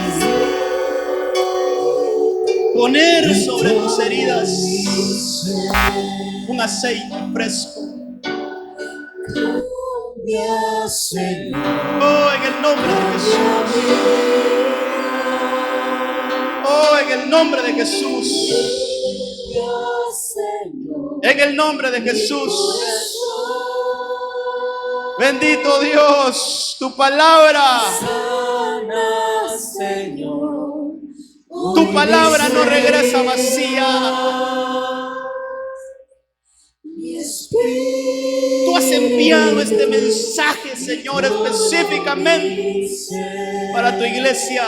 sobre tus heridas un aceite fresco. Oh, en el nombre de Jesús. Oh, en el nombre de Jesús. En el nombre de Jesús. Bendito Dios, tu palabra. Tu palabra no regresa vacía. Tú has enviado este mensaje, Señor, específicamente para tu iglesia.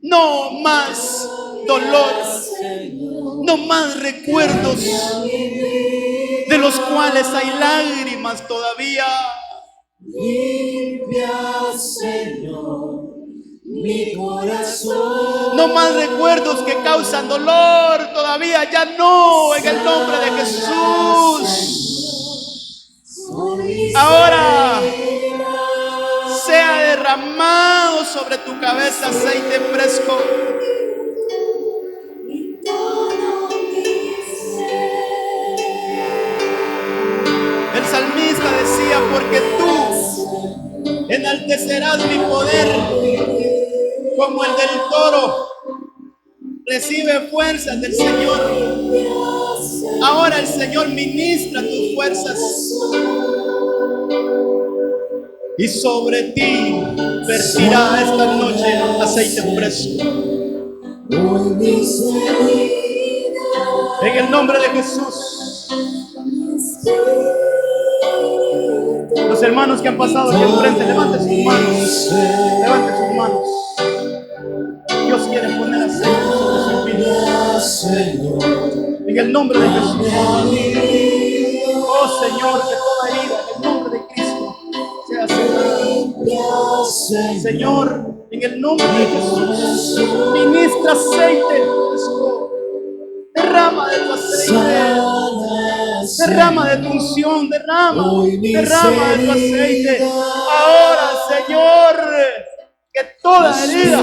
No más dolor, no más recuerdos de los cuales hay lágrimas todavía.
Limpia, Señor, mi corazón.
No más recuerdos que causan dolor todavía, ya no, en el nombre de Jesús. Ahora sea derramado sobre tu cabeza aceite fresco. El salmista decía, porque tú enaltecerás mi poder como el del toro. Recibe fuerzas del Señor. Ahora el Señor ministra tus fuerzas. Y sobre ti vertirá esta noche aceite fresco. En el nombre de Jesús. Los hermanos que han pasado aquí enfrente, levanten sus manos. Levanten sus manos. Dios quiere poner aceite sobre sus vidas. En el nombre de Jesús. Oh Señor, que toda herida, en el nombre de Cristo, sea sanada. Señor, en el nombre de Jesús, ministra aceite fresco. Derrama de tu aceite. Derrama de tu unción. Derrama de tu aceite. Ahora, Señor, que toda herida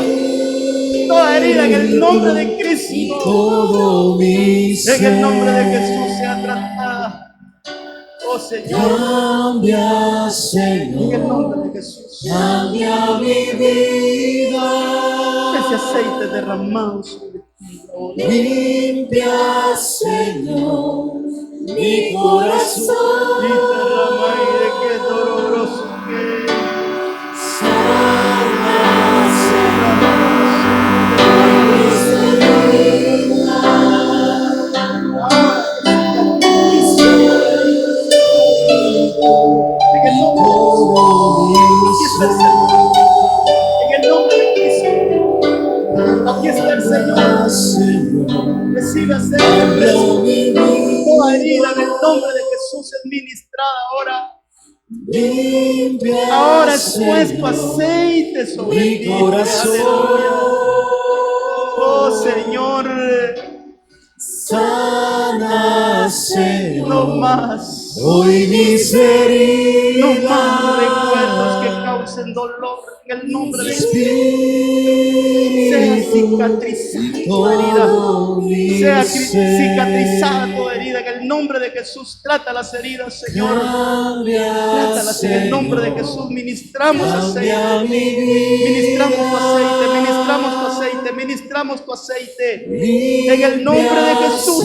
en el nombre de Cristo, en el nombre de Jesús sea tratada. Oh Señor,
Cambia, Señor,
en el nombre de Jesús,
cambia mi vida.
ese aceite derramado sobre ti.
Limpia, Señor, mi corazón.
Y derrama y de qué doloroso que
Sana, Señor, mis
en el nombre de Cristo. Aquí está el Señor. Recibe aceite fresco. Toda herida en el nombre de Jesús es ministrada ahora. Ahora es puesto aceite sobre
mi
ti.
corazón.
Aleluya. Oh Señor,
Sana, Señor,
no más.
hoy mis heridas.
No más recuerdos que causen dolor. En el nombre de Jesús. Sea cicatrizada tu herida. Sea cicatrizada tu herida. En el nombre de Jesús, trata las heridas, Señor. Trátalas en el nombre de Jesús. Ministramos aceite. Ministramos tu aceite. Ministramos tu aceite. Ministramos tu aceite. En el nombre de Jesús.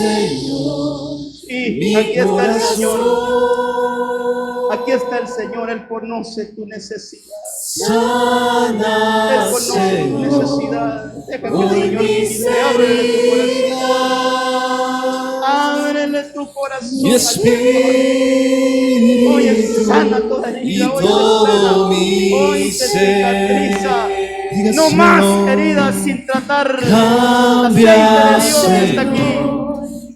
Y aquí está el Señor. Aquí está el Señor. Él conoce tu necesidad. Él conoce tu necesidad. Deja que el Señor ministre. Ábrele tu corazón. Ábrele tu corazón.
Mi espíritu
Hoy es sana toda herida. Hoy es sana. Hoy se cicatriza. No más heridas sin tratar. El aceite de Dios está aquí.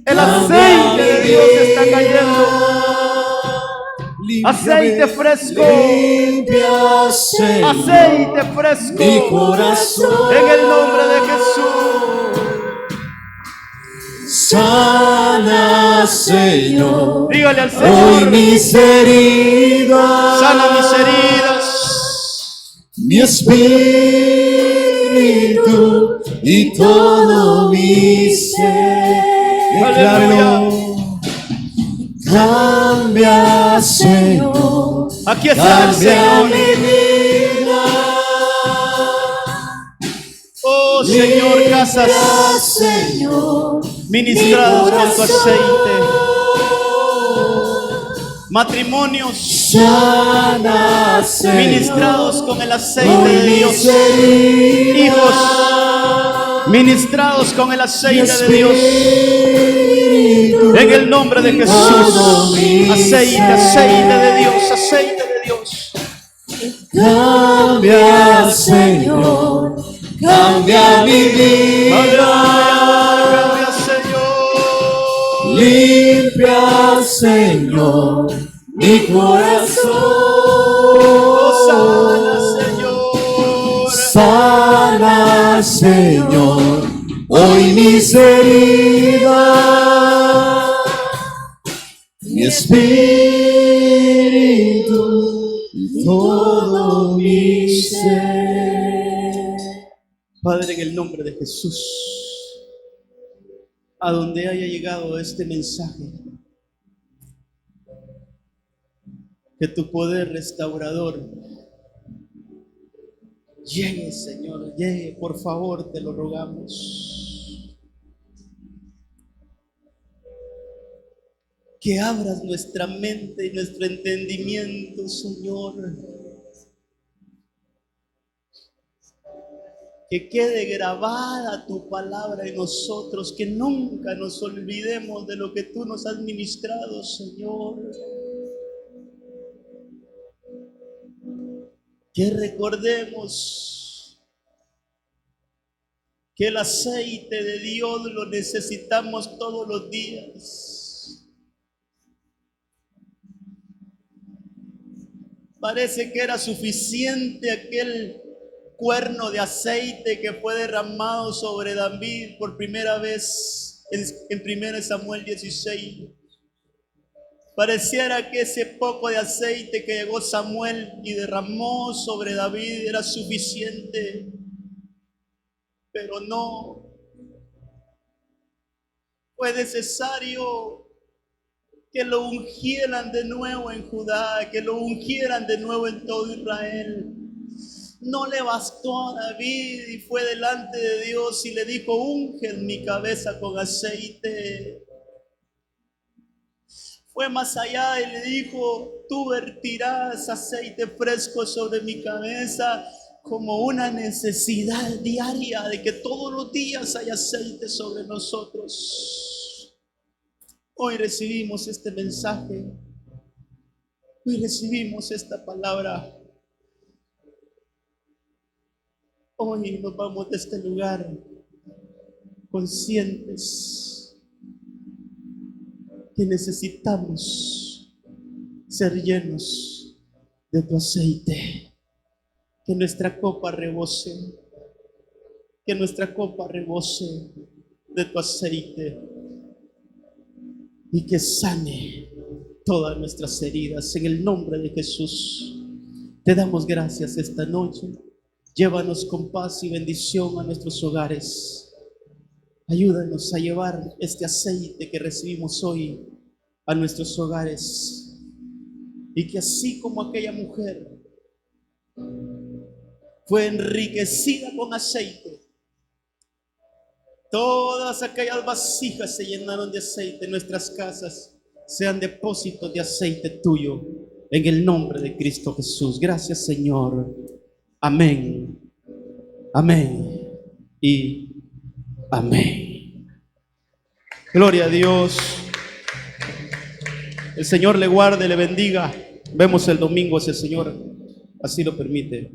El aceite de Dios está cayendo. Aceite fresco.
Limpia, Señor,
Aceite fresco.
mi corazón.
En el nombre de Jesús.
Sana, Señor,
Dígale al
hoy
Señor.
mis heridas.
Sana mis heridas.
Mi espíritu y todo mi ser. Decláralo. Cambia, Señor.
Aquí está el
Cambia
Señor.
mi vida.
Oh Señor, casas
Señor,
ministrados con tu aceite.
aceite.
Matrimonios
Sana, Señor,
ministrados con el aceite
hoy
de Dios.
mis heridas.
Hijos ministrados con el aceite de Dios. En el nombre de Jesús. Aceite, aceite de Dios, aceite de Dios.
Cambia, Señor, cambia mi vida.
Cambia, Señor.
Limpia, Señor, mi corazón.
Sana, Señor.
Sana, Señor, hoy mis heridas. Mi espíritu y todo mi ser.
Padre, en el nombre de Jesús, a donde haya llegado este mensaje, que tu poder restaurador llegue, Señor, llegue, por favor, te lo rogamos. Que abras nuestra mente y nuestro entendimiento, Señor. Que quede grabada tu palabra en nosotros, que nunca nos olvidemos de lo que tú nos has ministrado, Señor. Que recordemos que el aceite de Dios lo necesitamos todos los días. Parece que era suficiente aquel cuerno de aceite que fue derramado sobre David por primera vez en 1 Samuel 16. Pareciera que ese poco de aceite que llegó Samuel y derramó sobre David era suficiente, pero no. Fue necesario que lo ungieran de nuevo en Judá, que lo ungieran de nuevo en todo Israel. No le bastó a David y fue delante de Dios y le dijo: unge mi cabeza con aceite. Fue más allá y le dijo: tú vertirás aceite fresco sobre mi cabeza, como una necesidad diaria de que todos los días haya aceite sobre nosotros. Hoy recibimos este mensaje, hoy recibimos esta palabra. Hoy nos vamos de este lugar conscientes que necesitamos ser llenos de tu aceite, que nuestra copa rebose, que nuestra copa rebose de tu aceite y que sane todas nuestras heridas. En el nombre de Jesús, te damos gracias esta noche. Llévanos con paz y bendición a nuestros hogares. Ayúdanos a llevar este aceite que recibimos hoy a nuestros hogares. Y que así como aquella mujer fue enriquecida con aceite, todas aquellas vasijas se llenaron de aceite. Nuestras casas sean depósitos de aceite tuyo, en el nombre de Cristo Jesús. Gracias, Señor. Amén, amén y amén. Gloria a Dios. El Señor le guarde, le bendiga. Vemos el domingo si el Señor así lo permite.